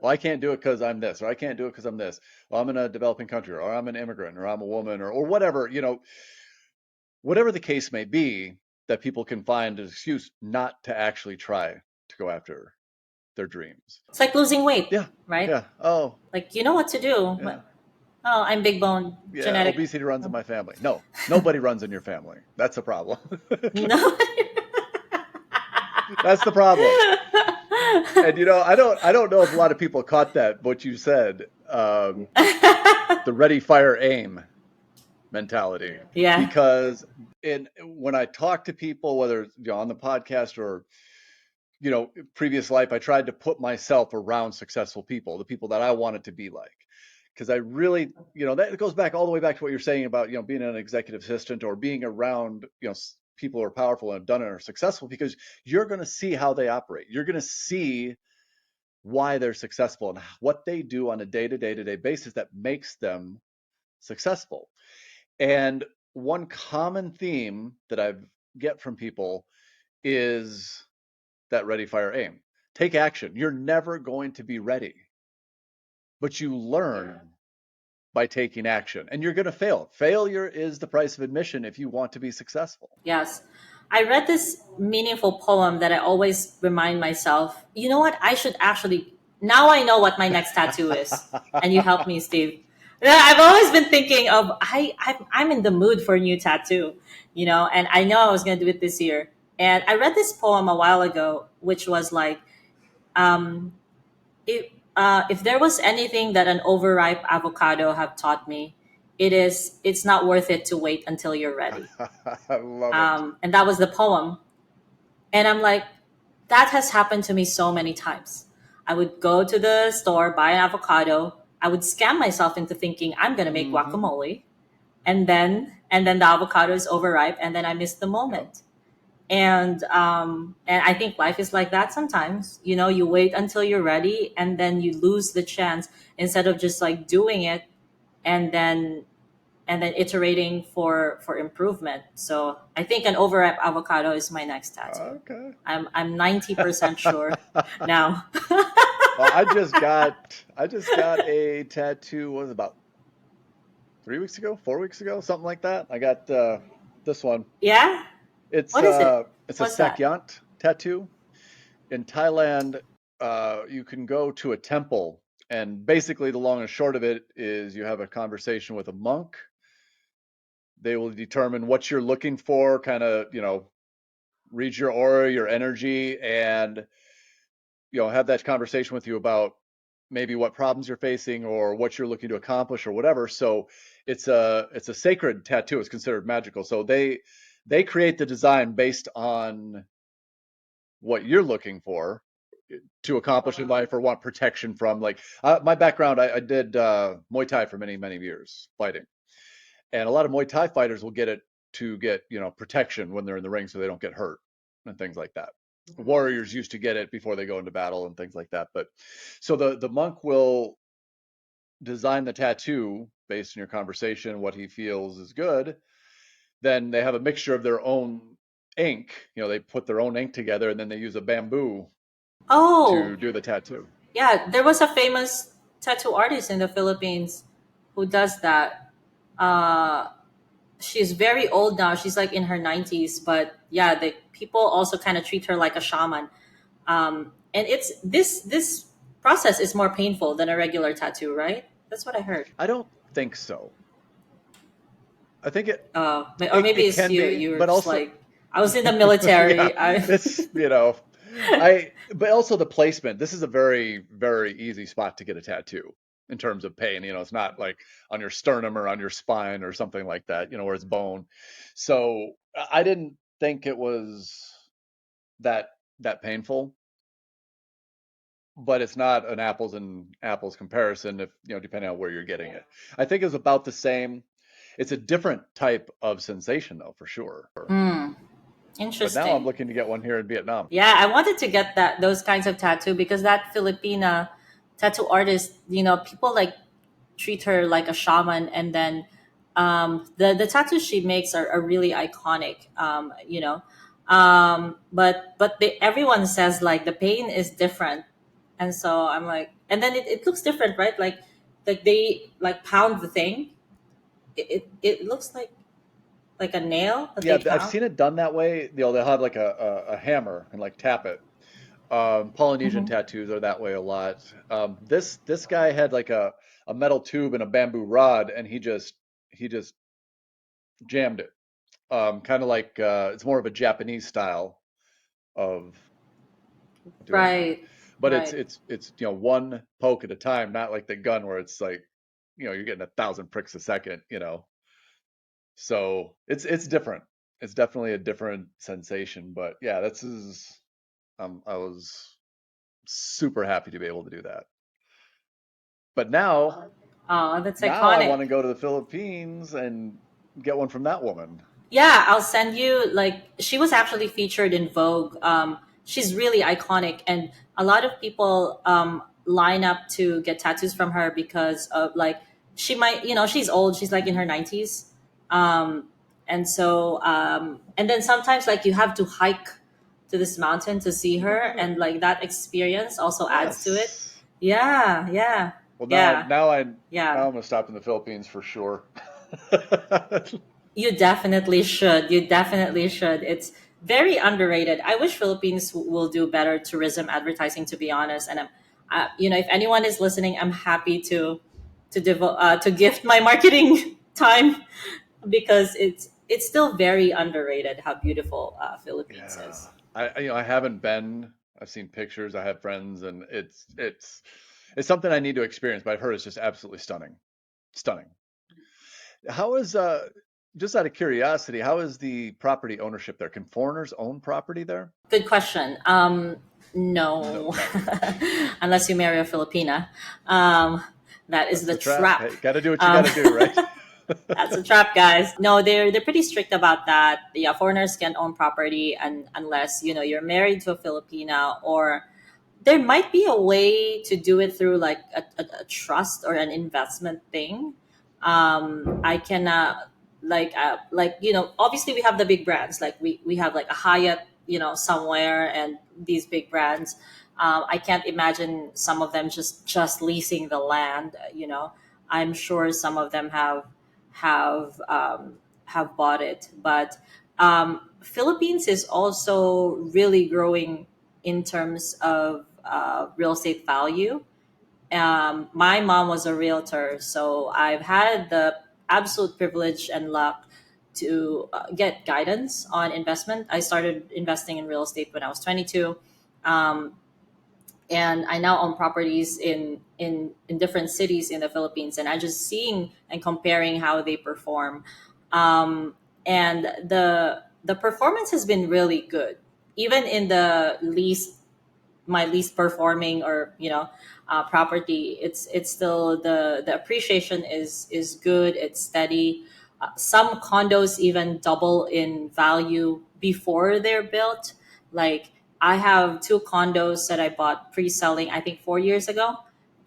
[SPEAKER 2] Well, I can't do it because I'm this, or I can't do it because I'm this. Well, I'm in a developing country, or I'm an immigrant, or I'm a woman, or whatever, whatever the case may be, that people can find an excuse not to actually try to go after their dreams.
[SPEAKER 1] It's like losing weight,
[SPEAKER 2] Yeah,
[SPEAKER 1] right?
[SPEAKER 2] yeah. Oh,
[SPEAKER 1] Like you know what to do,
[SPEAKER 2] yeah,
[SPEAKER 1] but oh, I'm big bone
[SPEAKER 2] yeah.
[SPEAKER 1] genetic.
[SPEAKER 2] Obesity runs in my family. No, nobody runs in your family. That's the problem.
[SPEAKER 1] No.
[SPEAKER 2] That's the problem. And I don't know if a lot of people caught that what you said. The ready, fire, aim mentality,
[SPEAKER 1] Yeah.
[SPEAKER 2] because when I talk to people, whether it's, on the podcast or previous life, I tried to put myself around successful people, the people that I wanted to be like, because I really, that goes back all the way back to what you're saying about being an executive assistant or being around people who are powerful and have done it or are successful, because you're going to see how they operate. You're going to see why they're successful and what they do on a day-to-day basis that makes them successful. And one common theme that I get from people is that ready, fire, aim. Take action. You're never going to be ready, but you learn by taking action, and you're going to fail. Failure is the price of admission if you want to be successful.
[SPEAKER 1] Yes. I read this meaningful poem that I always remind myself, you know what? I should actually, now I know what my next tattoo is. And you helped me, Steve. Yeah, I've always been thinking of, I'm in the mood for a new tattoo, and I know I was going to do it this year. And I read this poem a while ago, which was like, um, if there was anything that an overripe avocado have taught me, it's not worth it to wait until you're ready.
[SPEAKER 2] I love it.
[SPEAKER 1] And that was the poem. And I'm like, that has happened to me so many times. I would go to the store, buy an avocado. I would scam myself into thinking I'm going to make
[SPEAKER 2] Mm-hmm.
[SPEAKER 1] guacamole, and then the avocado is overripe, and then I miss the
[SPEAKER 2] Yep.
[SPEAKER 1] moment. And I think life is like that sometimes. You wait until you're ready, and then you lose the chance instead of just like doing it, and then iterating for improvement. So I think an overripe avocado is my next tattoo.
[SPEAKER 2] Okay.
[SPEAKER 1] I'm 90% sure now.
[SPEAKER 2] Well, I just got a tattoo. What was it, about 3 weeks ago, 4 weeks ago, something like that. I got this one.
[SPEAKER 1] Yeah.
[SPEAKER 2] It's
[SPEAKER 1] What is it?
[SPEAKER 2] uh it's a
[SPEAKER 1] What's that?
[SPEAKER 2] sakyant tattoo. In Thailand, you can go to a temple, and basically the long and short of it is you have a conversation with a monk. They will determine what you're looking for, kind of, read your aura, your energy, and have that conversation with you about maybe what problems you're facing or what you're looking to accomplish or whatever. So it's a sacred tattoo. It's considered magical. So they create the design based on what you're looking for to accomplish in life or want protection from. Like my background, I did Muay Thai for many, many years, fighting. And a lot of Muay Thai fighters will get it to get, protection when they're in the ring so they don't get hurt and things like that. Warriors used to get it before they go into battle and things like that. But so the monk will design the tattoo based on your conversation, what he feels is good. Then they have a mixture of their own ink. They put their own ink together, and then they use a bamboo
[SPEAKER 1] Oh,
[SPEAKER 2] to do the tattoo.
[SPEAKER 1] yeah. There was a famous tattoo artist in the Philippines who does that. Uh, she's very old now. She's like in her 90s, but yeah, the people also kind of treat her like a shaman. And it's this process is more painful than a regular tattoo, right? That's what I heard.
[SPEAKER 2] I don't think so. I think it
[SPEAKER 1] Or
[SPEAKER 2] it,
[SPEAKER 1] maybe
[SPEAKER 2] it
[SPEAKER 1] it's
[SPEAKER 2] can
[SPEAKER 1] you.
[SPEAKER 2] be,
[SPEAKER 1] You were
[SPEAKER 2] but
[SPEAKER 1] just
[SPEAKER 2] also
[SPEAKER 1] like, I was in the
[SPEAKER 2] yeah,
[SPEAKER 1] military. I
[SPEAKER 2] it's I but also the placement. This is a very, very easy spot to get a tattoo in terms of pain. It's not like on your sternum or on your spine or something like that, where it's bone. So I didn't think it was that that painful, but it's not an apples and apples comparison if, depending on where you're getting it. I think it's about the same. It's a different type of sensation though, for sure.
[SPEAKER 1] Hmm,
[SPEAKER 2] But now I'm
[SPEAKER 1] interesting.
[SPEAKER 2] looking to get one here in Vietnam.
[SPEAKER 1] Yeah, I wanted to get those kinds of tattoo because that Filipina tattoo artist, people like treat her like a shaman, and then the tattoos she makes are really iconic. But everyone says like the pain is different, and so I'm like, and then it looks different, right? Like they like pound the thing. It looks like a nail that they
[SPEAKER 2] Yeah, I've
[SPEAKER 1] pound.
[SPEAKER 2] seen it done that way. They'll have like a hammer and like tap it. Polynesian
[SPEAKER 1] Hmm.
[SPEAKER 2] tattoos are that way a lot. This guy had like a metal tube and a bamboo rod, and he just jammed it. Kind of like it's more of a Japanese style of doing that.
[SPEAKER 1] Right,
[SPEAKER 2] But it's
[SPEAKER 1] right.
[SPEAKER 2] it's it's one poke at a time, not like the gun where it's like you're getting 1,000 pricks a second. So it's different. It's definitely a different sensation. But yeah, this is I was super happy to be able to do that. But
[SPEAKER 1] Oh, that's
[SPEAKER 2] now I
[SPEAKER 1] iconic.
[SPEAKER 2] want to go to the Philippines and get one from that woman.
[SPEAKER 1] Yeah, I'll send you. Like, she was actually featured in Vogue. She's really iconic, and a lot of people line up to get tattoos from her because of like she might, she's old, she's like in her 90s. um and so and then sometimes like you have to hike to this mountain to see
[SPEAKER 2] Oh,
[SPEAKER 1] her,
[SPEAKER 2] good.
[SPEAKER 1] and like that experience also adds to it.
[SPEAKER 2] Yes.
[SPEAKER 1] Yeah, yeah,
[SPEAKER 2] Well,
[SPEAKER 1] yeah,
[SPEAKER 2] now
[SPEAKER 1] yeah.
[SPEAKER 2] I'm gonna stop in the Philippines for sure.
[SPEAKER 1] You definitely should. You definitely should. It's very underrated. I wish Philippines will do better tourism advertising, to be honest. And if anyone is listening, I'm happy to gift my marketing time, because it's still very underrated how beautiful Philippines
[SPEAKER 2] Yeah,
[SPEAKER 1] is.
[SPEAKER 2] I haven't been. I've seen pictures. I have friends, and it's something I need to experience. But I've heard it's just absolutely stunning, stunning. How is just out of curiosity, how is the property ownership there? Can foreigners own property there?
[SPEAKER 1] Good question.
[SPEAKER 2] No,
[SPEAKER 1] No,
[SPEAKER 2] no.
[SPEAKER 1] unless you marry a Filipina. Um, that is
[SPEAKER 2] That's
[SPEAKER 1] the
[SPEAKER 2] the trap.
[SPEAKER 1] trap.
[SPEAKER 2] Hey, got to do what you got
[SPEAKER 1] Um,
[SPEAKER 2] to do, right?
[SPEAKER 1] That's a trap, guys. No, they're pretty strict about that. Yeah, foreigners can own property, and unless you're married to a Filipina, or there might be a way to do it through like a trust or an investment thing. I can obviously we have the big brands, like we have like a Hyatt, somewhere, and these big brands. I can't imagine some of them just leasing the land. I'm sure some of them have have bought it, but Philippines is also really growing in terms of real estate value. My mom was a realtor, so I've had the absolute privilege and luck to get guidance on investment. I started investing in real estate when I was 22. Um, and I now own properties in different cities in the Philippines, and I just seeing and comparing how they perform, and the performance has been really good, even in the least my least performing, or property. It's still the appreciation is good, it's steady. Some condos even double in value before they're built. Like, I have two condos that I bought pre-selling, I think 4 years ago,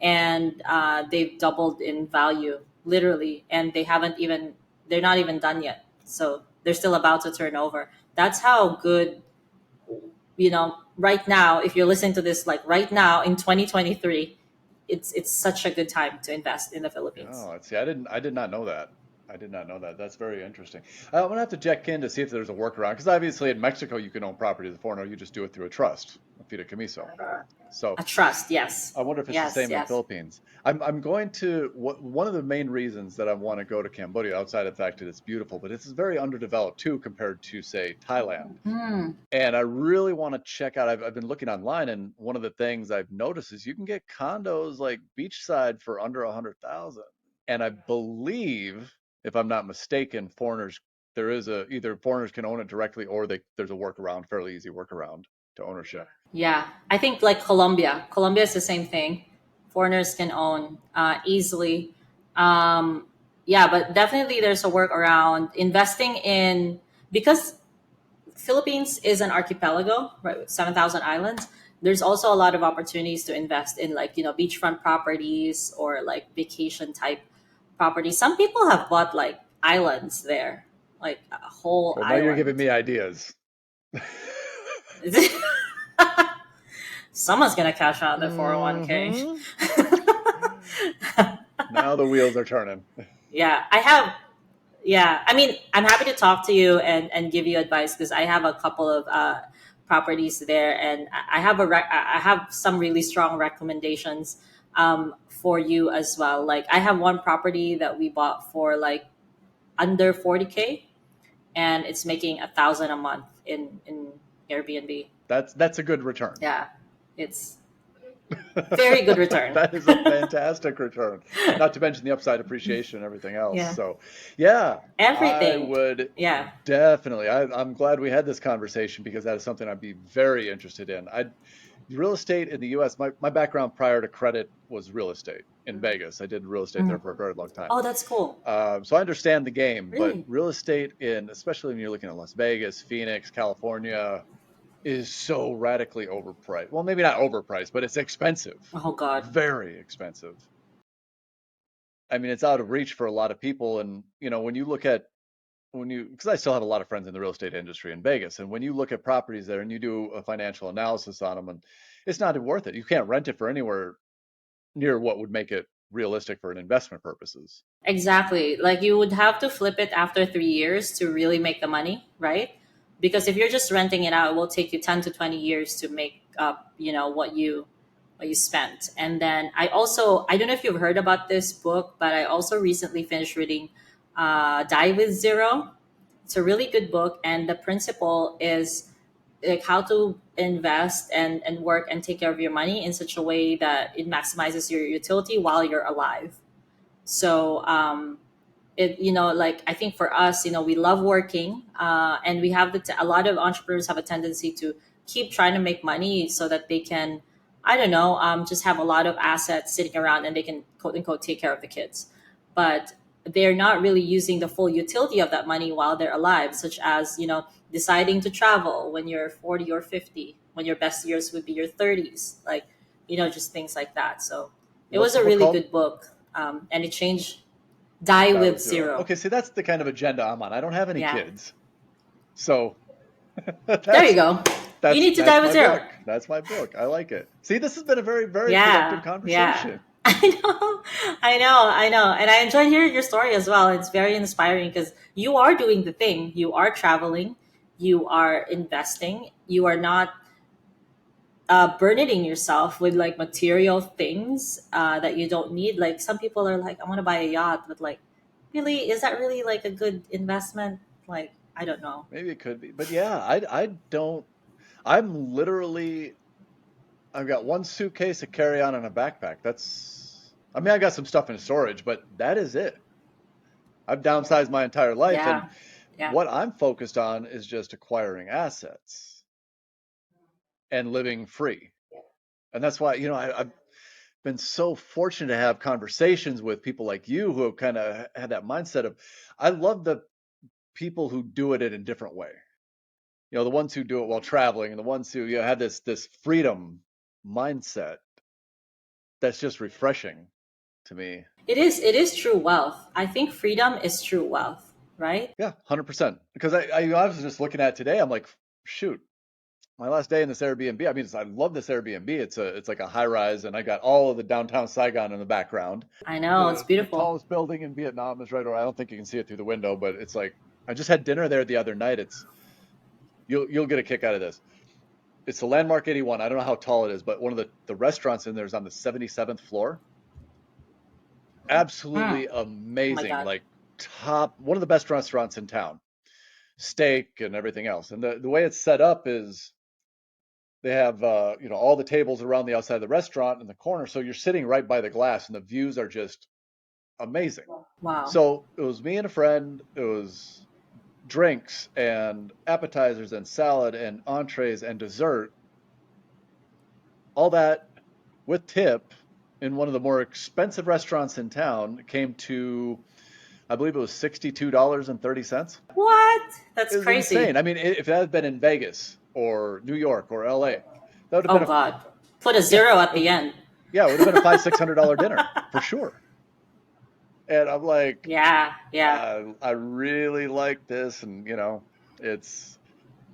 [SPEAKER 1] and they've doubled in value, literally, and they're not even done yet, so they're still about to turn over. That's how good. Right now, if you're listening to this, like right now in 2023, it's such a good time to invest in the Philippines.
[SPEAKER 2] Oh, see, I did not know that. I did not know that. That's very interesting. I'm gonna have to check in to see if there's a workaround, because obviously in Mexico you can own property as a foreigner. You just do it through a trust, a fideicomiso. So
[SPEAKER 1] A trust, yes.
[SPEAKER 2] I wonder if it's the
[SPEAKER 1] Yes,
[SPEAKER 2] same in the
[SPEAKER 1] yes.
[SPEAKER 2] Philippines. I'm going to one of the main reasons that I want to go to Cambodia, outside of the fact that it's beautiful, but it's very underdeveloped too compared to, say, Thailand.
[SPEAKER 1] Hmm.
[SPEAKER 2] And I really want to check out. I've been looking online, and one of the things I've noticed is you can get condos like beachside for under 100,000. And I believe, if I'm not mistaken, foreigners there is a either foreigners can own it directly, or there's a workaround, fairly easy workaround to ownership.
[SPEAKER 1] Yeah, I think like Colombia is the same thing. Foreigners can own easily. um yeah, but definitely there's a workaround investing in, because Philippines is an archipelago, right, with 7,000 islands. There's also a lot of opportunities to invest in, like, beachfront properties or like vacation type properties. Some people have bought like islands there, like a whole
[SPEAKER 2] Well, now you're giving
[SPEAKER 1] island.
[SPEAKER 2] me ideas.
[SPEAKER 1] Someone's gonna cash out their 401k.
[SPEAKER 2] Hmm. Now the wheels are turning.
[SPEAKER 1] Yeah, I have. Yeah, I mean, I'm happy to talk to you and give you advice, because I have a couple of properties there, and I have some really strong recommendations for you as well. Like, I have one property that we bought for like under 40K, and it's making 1,000 a month in Airbnb.
[SPEAKER 2] That's a good return.
[SPEAKER 1] Yeah, it's very good return.
[SPEAKER 2] That is a fantastic return. Not to mention the upside appreciation and everything else.
[SPEAKER 1] Yeah,
[SPEAKER 2] So, yeah, I
[SPEAKER 1] everything.
[SPEAKER 2] would
[SPEAKER 1] Yeah.
[SPEAKER 2] definitely. I'm glad we had this conversation, because that is something I'd be very interested in. Real estate in the U.S. My background prior to credit was real estate in Vegas. I did real estate there
[SPEAKER 1] Mhm.
[SPEAKER 2] for a very long time.
[SPEAKER 1] Oh, that's cool.
[SPEAKER 2] So I understand the game, but
[SPEAKER 1] Really?
[SPEAKER 2] real estate especially when you're looking at Las Vegas, Phoenix, California, is so radically overpriced. Well, maybe not overpriced, but it's expensive.
[SPEAKER 1] Oh God.
[SPEAKER 2] Very expensive. I mean, it's out of reach for a lot of people. And, when you look at, because I still have a lot of friends in the real estate industry in Vegas, and when you look at properties there and you do a financial analysis on them, and it's not worth it. You can't rent it for anywhere near what would make it realistic for an investment purposes.
[SPEAKER 1] Exactly. Like you would have to flip it after 3 years to really make the money, right? Because if you're just renting it out, it will take you 10 to 20 years to make up, what you spent. And then I don't know if you've heard about this book, but I also recently finished reading Die with Zero. It's a really good book, and the principle is like how to invest and work and take care of your money in such a way that it maximizes your utility while you're alive. So it like I think for us, we love working, and we have a lot of entrepreneurs have a tendency to keep trying to make money so that they can, I don't know, just have a lot of assets sitting around and they can quote unquote take care of the kids, but they're not really using the full utility of that money while they're alive, such as deciding to travel when you're 40 or 50, when your best years would be your 30s, like just things like that. So it
[SPEAKER 2] What's
[SPEAKER 1] was
[SPEAKER 2] the
[SPEAKER 1] a
[SPEAKER 2] book
[SPEAKER 1] really
[SPEAKER 2] called?
[SPEAKER 1] good book, and it changed. Die
[SPEAKER 2] Die
[SPEAKER 1] with
[SPEAKER 2] with Zero.
[SPEAKER 1] Zero.
[SPEAKER 2] Okay, see, that's the kind of agenda I'm on. I don't have any
[SPEAKER 1] Yeah.
[SPEAKER 2] kids, so
[SPEAKER 1] There you
[SPEAKER 2] that's
[SPEAKER 1] go. You
[SPEAKER 2] that's
[SPEAKER 1] need to die
[SPEAKER 2] that's
[SPEAKER 1] with
[SPEAKER 2] my
[SPEAKER 1] zero.
[SPEAKER 2] book. That's my book. I like it. See, this has been a very, very productive
[SPEAKER 1] Yeah. Yeah.
[SPEAKER 2] conversation.
[SPEAKER 1] I know. I know. And I enjoyed hearing your story as well. It's very inspiring because you are doing the thing. You are traveling. You are investing. You are not burdening yourself with like material things that you don't need. Like some people are like, I want to buy a yacht, but like, really, is that really like a good investment? Like, I don't know.
[SPEAKER 2] Maybe it could be, but yeah, I don't. I'm literally. I've got one suitcase, a carry-on, and a backpack. I mean, I got some stuff in storage, but that is it. I've downsized my entire life, and
[SPEAKER 1] Yeah. Yeah.
[SPEAKER 2] what I'm focused on is just acquiring assets and living free. And that's why, I've been so fortunate to have conversations with people like you who have kind of had that mindset of, I love the people who do it in a different way. The ones who do it while traveling and the ones who, have this freedom mindset that's just refreshing to me.
[SPEAKER 1] It is true wealth. I think freedom is true wealth, right?
[SPEAKER 2] Yeah, 100%. Because I was just looking at today, I'm like, shoot, my last day in this Airbnb. I mean, I love this Airbnb. It's like a high rise, and I got all of the downtown Saigon in the background.
[SPEAKER 1] I know, it's
[SPEAKER 2] The
[SPEAKER 1] beautiful.
[SPEAKER 2] tallest building in Vietnam is right over. I don't think you can see it through the window, but it's like I just had dinner there the other night. You'll get a kick out of this. It's the Landmark 81. I don't know how tall it is, but one of the restaurants in there is on the 77th floor.
[SPEAKER 1] Hmm.
[SPEAKER 2] Absolutely
[SPEAKER 1] Oh my
[SPEAKER 2] amazing.
[SPEAKER 1] god.
[SPEAKER 2] Like top, one of the best restaurants in town. Steak and everything else. And the way it's set up is they have all the tables around the outside of the restaurant in the corner, so you're sitting right by the glass, and the views are just amazing.
[SPEAKER 1] Wow.
[SPEAKER 2] So it was me and a friend. It was drinks and appetizers and salad and entrees and dessert, all that with tip in one of the more expensive restaurants in town. It came to, I believe it was $62.30.
[SPEAKER 1] What? That's
[SPEAKER 2] It was insane.
[SPEAKER 1] crazy.
[SPEAKER 2] I mean, if that had been in Vegas or New York or LA, that would have
[SPEAKER 1] Oh
[SPEAKER 2] been
[SPEAKER 1] god. Put a
[SPEAKER 2] yeah,
[SPEAKER 1] zero at the end.
[SPEAKER 2] yeah, it would have been a $500-$600 dinner for sure. And I'm like,
[SPEAKER 1] Yeah, yeah.
[SPEAKER 2] I really like this, and it's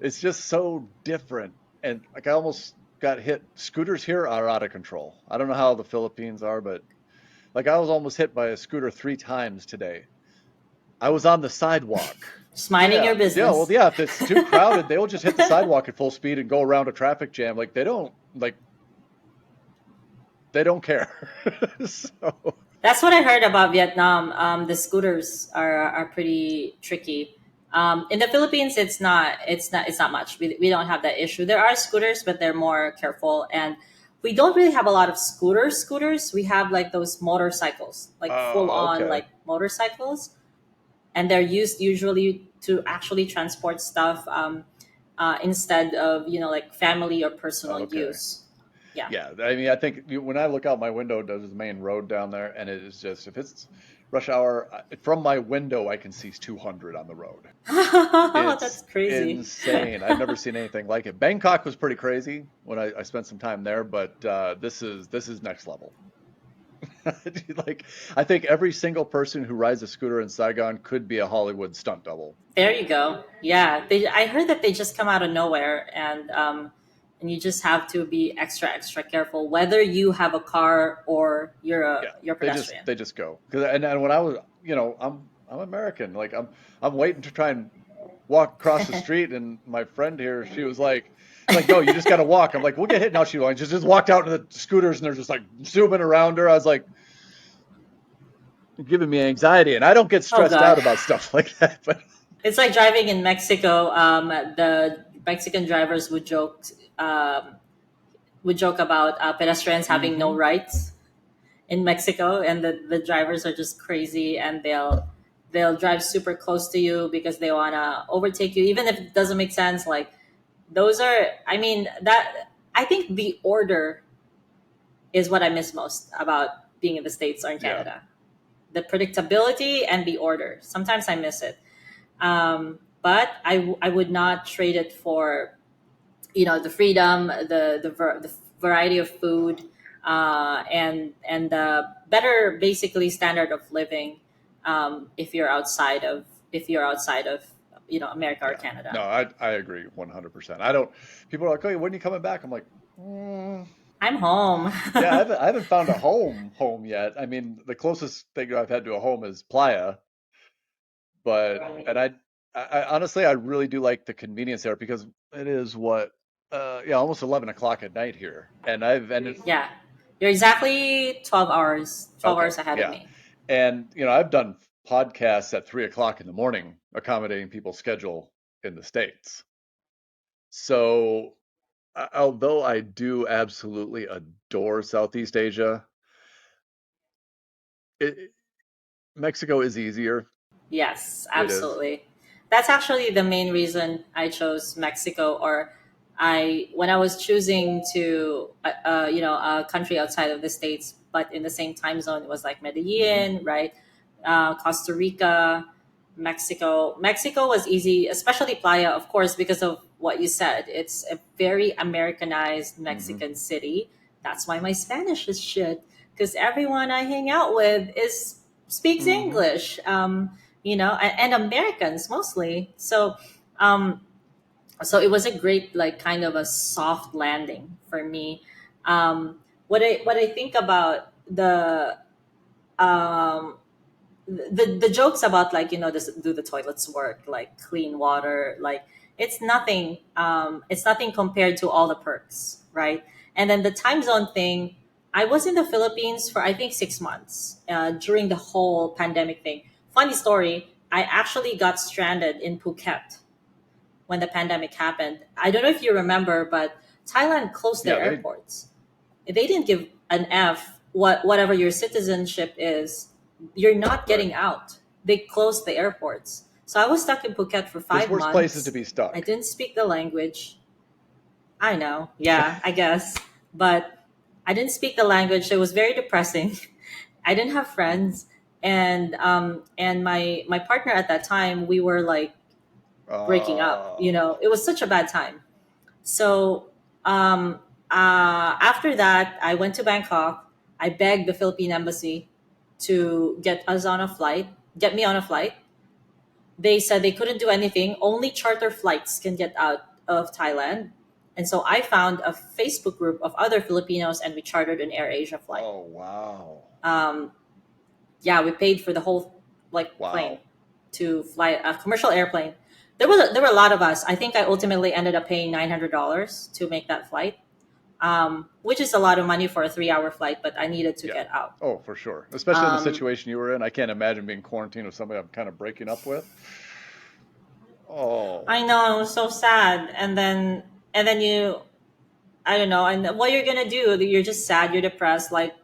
[SPEAKER 2] it's just so different. And like I almost got hit. Scooters here are out of control. I don't know how the Philippines are, but like I was almost hit by a scooter 3 times today. I was on the sidewalk.
[SPEAKER 1] Just minding
[SPEAKER 2] Yeah,
[SPEAKER 1] your
[SPEAKER 2] yeah, well,
[SPEAKER 1] business.
[SPEAKER 2] yeah. If it's too crowded, they'll just hit the sidewalk at full speed and go around a traffic jam. Like they don't care. So,
[SPEAKER 1] That's what I heard about Vietnam. The scooters are pretty tricky. In the Philippines, it's not. It's not. It's not much. We don't have that issue. There are scooters, but they're more careful, and we don't really have a lot of scooters. Scooters. We have like those motorcycles, like full
[SPEAKER 2] oh,
[SPEAKER 1] on
[SPEAKER 2] okay,
[SPEAKER 1] like motorcycles, and they're used usually to actually transport stuff, instead of like family or personal
[SPEAKER 2] okay.
[SPEAKER 1] use. Yeah.
[SPEAKER 2] Yeah, I mean, I think when I look out my window, there's the main road down there, and it is just if it's rush hour, from my window I can see 200 on the road.
[SPEAKER 1] That's
[SPEAKER 2] It's
[SPEAKER 1] crazy.
[SPEAKER 2] insane. I've never seen anything like it. Bangkok was pretty crazy when I spent some time there, but this is next level. Like, I think every single person who rides a scooter in Saigon could be a Hollywood stunt double.
[SPEAKER 1] There you go. Yeah, I heard that they just come out of nowhere, and you just have to be extra careful whether you have a car or
[SPEAKER 2] Yeah,
[SPEAKER 1] you're a pedestrian.
[SPEAKER 2] they just go. 'Cause, and when I was, I'm American. Like, I'm waiting to try and walk across the street, and my friend here, she's like, no, you just got to walk. I'm like, we'll get hit. Now she just walked out to the scooters, and they're just like zooming around her. I was like, giving me anxiety, and I don't get
[SPEAKER 1] Oh
[SPEAKER 2] stressed out
[SPEAKER 1] God,
[SPEAKER 2] about stuff like that. But
[SPEAKER 1] it's like driving in Mexico. The Mexican drivers um, would joke about pedestrians having no
[SPEAKER 2] hmm
[SPEAKER 1] rights in Mexico, and the drivers are just crazy, and they'll drive super close to you because they wanna overtake you, even if it doesn't make sense. Like those are, I mean, that I think the order is what I miss most about being in the States or in
[SPEAKER 2] yeah,
[SPEAKER 1] Canada. The predictability and the order. Sometimes I miss it, but I would not trade it for the freedom, the variety of food, and the better basically standard of living, if you're outside of America or
[SPEAKER 2] yeah. No,
[SPEAKER 1] Canada.
[SPEAKER 2] I agree 100%. I don't. People are like, oh, when are you coming back? I'm like, mm,
[SPEAKER 1] I'm home.
[SPEAKER 2] yeah, I haven't found a home yet. I mean, the closest thing I've had to a home is Playa, but and I honestly I really do like the convenience there because it is what yeah, almost 11 o'clock at night here, and I've ended.
[SPEAKER 1] Yeah, you're exactly 12 hours
[SPEAKER 2] Okay,
[SPEAKER 1] ahead of
[SPEAKER 2] yeah.
[SPEAKER 1] me.
[SPEAKER 2] And I've done podcasts at 3 o'clock in the morning, accommodating people's schedule in the States. So, although I do absolutely adore Southeast Asia, it, Mexico is easier.
[SPEAKER 1] Yes,
[SPEAKER 2] It is.
[SPEAKER 1] absolutely. That's actually the main reason I chose Mexico. Or when I was choosing to, a country outside of the states, but in the same time zone, it was like
[SPEAKER 2] hmm
[SPEAKER 1] Medellin, right? Costa Rica, Mexico. Mexico was easy, especially Playa, of course, because of what you said. It's a very Americanized
[SPEAKER 2] hmm
[SPEAKER 1] Mexican city. That's why my Spanish is shit, because everyone I hang out with is speaks
[SPEAKER 2] hmm
[SPEAKER 1] English. And Americans mostly. Um, so it was a great, like, kind of a soft landing for me. What I think about um, the jokes about, like, this, do the toilets work, like clean water, like it's nothing compared to all the perks, right? And then the time zone thing, I was in the Philippines for I think 6 months during the whole pandemic thing. Funny story, I actually got stranded in Phuket when the pandemic happened. I don't know if you remember, but Thailand closed their
[SPEAKER 2] Yeah, they.
[SPEAKER 1] airports. They didn't give an F whatever your citizenship is. You're not
[SPEAKER 2] Right.
[SPEAKER 1] getting out. They closed the airports. So I was stuck in Phuket for
[SPEAKER 2] There's
[SPEAKER 1] five
[SPEAKER 2] worse places to
[SPEAKER 1] months.
[SPEAKER 2] be
[SPEAKER 1] I
[SPEAKER 2] stuck.
[SPEAKER 1] didn't speak the language. I know, yeah, I guess. But I didn't speak the language. So it was very depressing. I didn't have friends. And my partner at that time, we were like breaking up.
[SPEAKER 2] Uh,
[SPEAKER 1] It was such a bad time. So after that, I went to Bangkok. I begged the Philippine embassy to get me on a flight. They said they couldn't do anything. Only charter flights can get out of Thailand. And so I found a Facebook group of other Filipinos, and we chartered an Air Asia flight.
[SPEAKER 2] oh wow,
[SPEAKER 1] Um, yeah, we paid for the whole, like, plane
[SPEAKER 2] wow.
[SPEAKER 1] to fly a commercial airplane. There were a lot of us. I think I ultimately ended up paying $900 to make that flight, which is a lot of money for a 3-hour flight, but I needed to
[SPEAKER 2] Yeah.
[SPEAKER 1] get out.
[SPEAKER 2] Oh, for sure. Especially in the
[SPEAKER 1] Um,
[SPEAKER 2] situation you were in. I can't imagine being quarantined with somebody I'm kind of breaking up with.
[SPEAKER 1] I
[SPEAKER 2] Oh,
[SPEAKER 1] know, it was so sad. And then I don't know, and what you're gonna do? You're just sad, you're depressed. Like,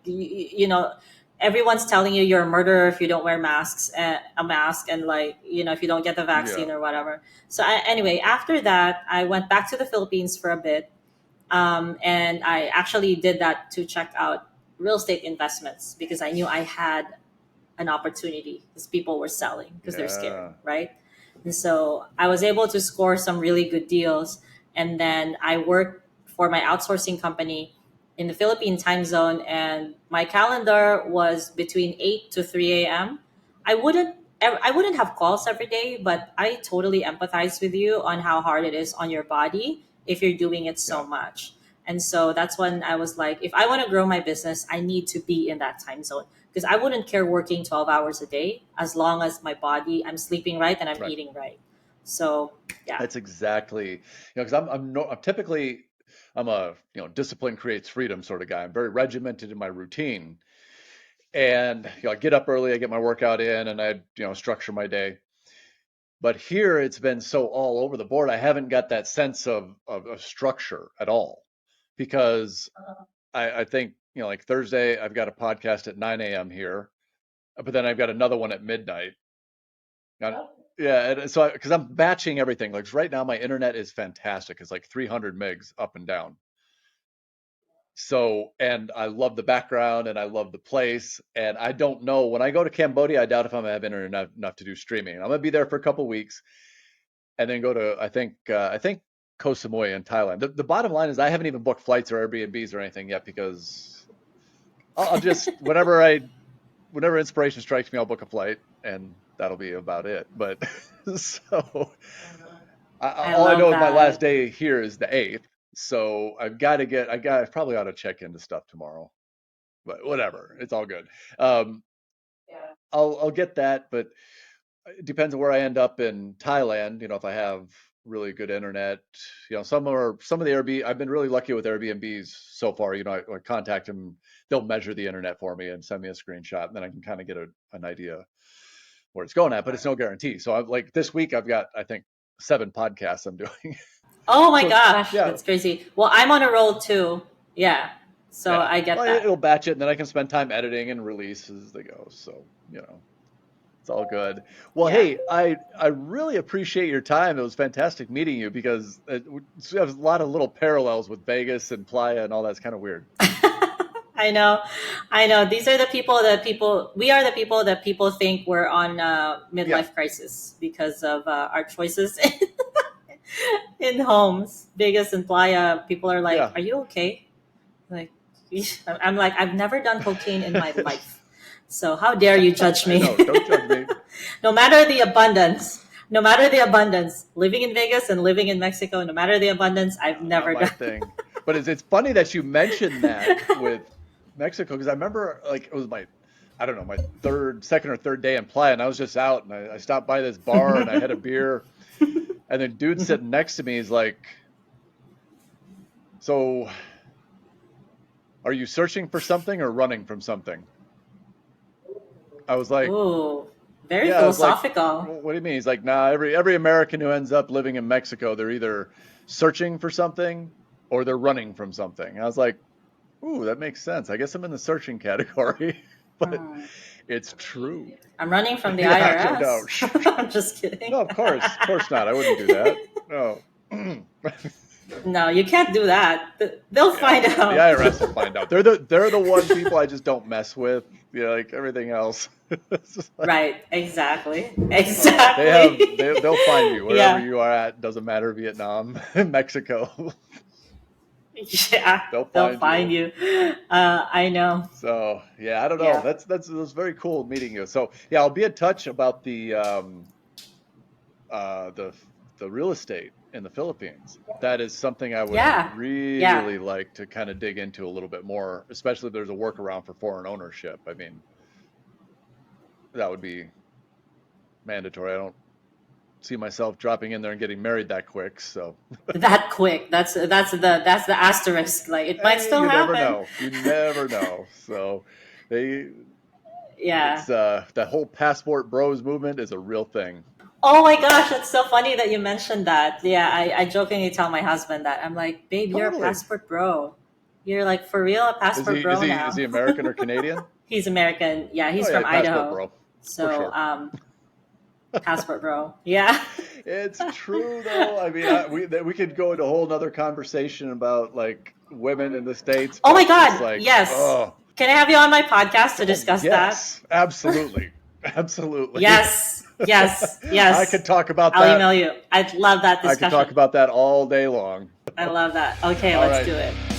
[SPEAKER 1] everyone's telling you you're a murderer if you don't wear a mask, and, like, if you don't get the
[SPEAKER 2] yeah.
[SPEAKER 1] vaccine or whatever. So anyway, after that, I went back to the Philippines for a bit. And I actually did that to check out real estate investments because I knew I had an opportunity because people were selling because they're scared,
[SPEAKER 2] Yeah.
[SPEAKER 1] right? And so I was able to score some really good deals. And then I worked for my outsourcing company. in the Philippine time zone, and my calendar was between 8 to 3 a.m. I wouldn't have calls every day, but I totally empathize with you on how hard it is on your body if you're doing it so
[SPEAKER 2] Yeah,
[SPEAKER 1] much. And so that's when I was like, if I want to grow my business, I need to be in that time zone, because I wouldn't care working 12 hours a day as long as my body, I'm sleeping right and I'm
[SPEAKER 2] right.
[SPEAKER 1] eating right. So, yeah.
[SPEAKER 2] That's exactly, because I'm typically, I'm a, discipline creates freedom sort of guy. I'm very regimented in my routine, and I get up early, I get my workout in, and I structure my day. But here it's been so all over the board. I haven't got that sense of structure at all, because I think, like Thursday, I've got a podcast at 9 a.m. here, but then I've got another one at midnight. Now, yeah, and so because I'm batching everything. Like right now, my internet is fantastic. It's like 300 megs up and down. So, and I love the background and I love the place. And I don't know, when I go to Cambodia, I doubt if I'm gonna have internet enough to do streaming. I'm gonna be there for a couple weeks and then go to, I think Koh Samui in Thailand. The bottom line is I haven't even booked flights or Airbnbs or anything yet, because I'll just whenever inspiration strikes me, I'll book a flight and that'll be about it. But so
[SPEAKER 1] I
[SPEAKER 2] all I
[SPEAKER 1] love
[SPEAKER 2] know is my last
[SPEAKER 1] that.
[SPEAKER 2] day here is the 8th. So I probably ought to check into stuff tomorrow, but whatever, it's all good. Um, I'll get that, but it depends on where I end up in Thailand. If I have really good internet, some of the Airbnb. I've been really lucky with Airbnbs so far. I contact them, they'll measure the internet for me and send me a screenshot, and then I can kind of get an idea where it's going at. But it's no guarantee. So I'm like this week I've got, I think, 7 podcasts I'm doing.
[SPEAKER 1] Oh my
[SPEAKER 2] So
[SPEAKER 1] gosh,
[SPEAKER 2] yeah,
[SPEAKER 1] that's crazy. Well, I'm on a roll too. Yeah. So
[SPEAKER 2] yeah.
[SPEAKER 1] I get
[SPEAKER 2] Well,
[SPEAKER 1] that.
[SPEAKER 2] it'll batch it, and then I can spend time editing and release as they go. So it's all good. Well,
[SPEAKER 1] Yeah.
[SPEAKER 2] hey, I really appreciate your time. It was fantastic meeting you, because there's a lot of little parallels with Vegas and Playa and all that's kind of weird.
[SPEAKER 1] I know. I know. These are the people that we are the people that people think we're on
[SPEAKER 2] Yeah,
[SPEAKER 1] midlife crisis because of our choices in homes. Vegas and Playa, people are like,
[SPEAKER 2] yeah.
[SPEAKER 1] "Are you okay?" Like, I'm like, I've never done cocaine in my life. So how dare you judge
[SPEAKER 2] I
[SPEAKER 1] me?
[SPEAKER 2] know. Don't judge me.
[SPEAKER 1] No matter the abundance, no matter the abundance, living in Vegas and living in Mexico, no matter the abundance, I've
[SPEAKER 2] Not
[SPEAKER 1] never
[SPEAKER 2] my
[SPEAKER 1] done.
[SPEAKER 2] thing. But it's funny that you mentioned that with Mexico, because I remember, like, it was my, I don't know, my second or third day in Playa, and I was just out, and I stopped by this bar and I had a beer, and the dude sitting next to me is like, "So, are you searching for something or running from something?" I was like,
[SPEAKER 1] Ooh, very
[SPEAKER 2] "Yeah." I was like,
[SPEAKER 1] philosophical.
[SPEAKER 2] "What do you mean?" He's like, "Nah, every American who ends up living in Mexico, they're either searching for something or they're running from something." I was like, "Ooh, that makes sense. I guess I'm in the searching category." But
[SPEAKER 1] Hmm.
[SPEAKER 2] it's true.
[SPEAKER 1] I'm running from the
[SPEAKER 2] Yeah, no
[SPEAKER 1] IRS.
[SPEAKER 2] doubt.
[SPEAKER 1] I'm just kidding.
[SPEAKER 2] No, of course not. I wouldn't do that. No.
[SPEAKER 1] No, you can't do that. They'll
[SPEAKER 2] Yeah,
[SPEAKER 1] find
[SPEAKER 2] the
[SPEAKER 1] out.
[SPEAKER 2] IRS will find out. They're the one people I just don't mess with. Yeah, like everything else. It's just like,
[SPEAKER 1] Right, exactly.
[SPEAKER 2] they'll find you
[SPEAKER 1] Exactly.
[SPEAKER 2] wherever
[SPEAKER 1] Yeah.
[SPEAKER 2] you are at. Doesn't matter, Vietnam, Mexico.
[SPEAKER 1] Yeah,
[SPEAKER 2] They'll
[SPEAKER 1] they'll
[SPEAKER 2] find
[SPEAKER 1] find
[SPEAKER 2] you.
[SPEAKER 1] you. I know.
[SPEAKER 2] So yeah, I don't know.
[SPEAKER 1] Yeah.
[SPEAKER 2] It was very cool meeting you. So yeah, I'll be in touch about uh, the the real estate in the Philippines. That is something I would
[SPEAKER 1] Yeah. Yeah.
[SPEAKER 2] really like to kind of dig into a little bit more, especially if there's a workaround for foreign ownership. I mean, that would be mandatory. I don't see myself dropping in there and getting married that quick. So,
[SPEAKER 1] That quick. That's the asterisk. Like it might
[SPEAKER 2] hey,
[SPEAKER 1] still
[SPEAKER 2] you never
[SPEAKER 1] happen.
[SPEAKER 2] know. You never know. So, they
[SPEAKER 1] Yeah.
[SPEAKER 2] it's that whole passport bros movement is a real thing.
[SPEAKER 1] Oh my gosh, it's so funny that you mentioned that. Yeah, I jokingly tell my husband that. I'm like, babe, you're a
[SPEAKER 2] Totally.
[SPEAKER 1] passport bro. You're like for real a
[SPEAKER 2] Is he
[SPEAKER 1] passport
[SPEAKER 2] is
[SPEAKER 1] bro
[SPEAKER 2] he is
[SPEAKER 1] now.
[SPEAKER 2] he American or Canadian?
[SPEAKER 1] He's American. Yeah,
[SPEAKER 2] Oh
[SPEAKER 1] he's
[SPEAKER 2] yeah,
[SPEAKER 1] from
[SPEAKER 2] passport
[SPEAKER 1] Idaho.
[SPEAKER 2] bro, for
[SPEAKER 1] So,
[SPEAKER 2] sure.
[SPEAKER 1] passport bro. Yeah.
[SPEAKER 2] It's true though. I mean, we could go into a whole nother conversation about like women in the States,
[SPEAKER 1] Oh my
[SPEAKER 2] but it's
[SPEAKER 1] God.
[SPEAKER 2] like,
[SPEAKER 1] Yes.
[SPEAKER 2] oh,
[SPEAKER 1] Can I have you on my podcast to
[SPEAKER 2] oh
[SPEAKER 1] discuss that?
[SPEAKER 2] yes, absolutely, absolutely.
[SPEAKER 1] Yes. Yes.
[SPEAKER 2] I could
[SPEAKER 1] Yes.
[SPEAKER 2] talk about
[SPEAKER 1] I'll
[SPEAKER 2] that.
[SPEAKER 1] email you. I'd love that
[SPEAKER 2] I could talk
[SPEAKER 1] discussion.
[SPEAKER 2] about that all day long.
[SPEAKER 1] I love that. Okay,
[SPEAKER 2] All
[SPEAKER 1] let's
[SPEAKER 2] right.
[SPEAKER 1] do it.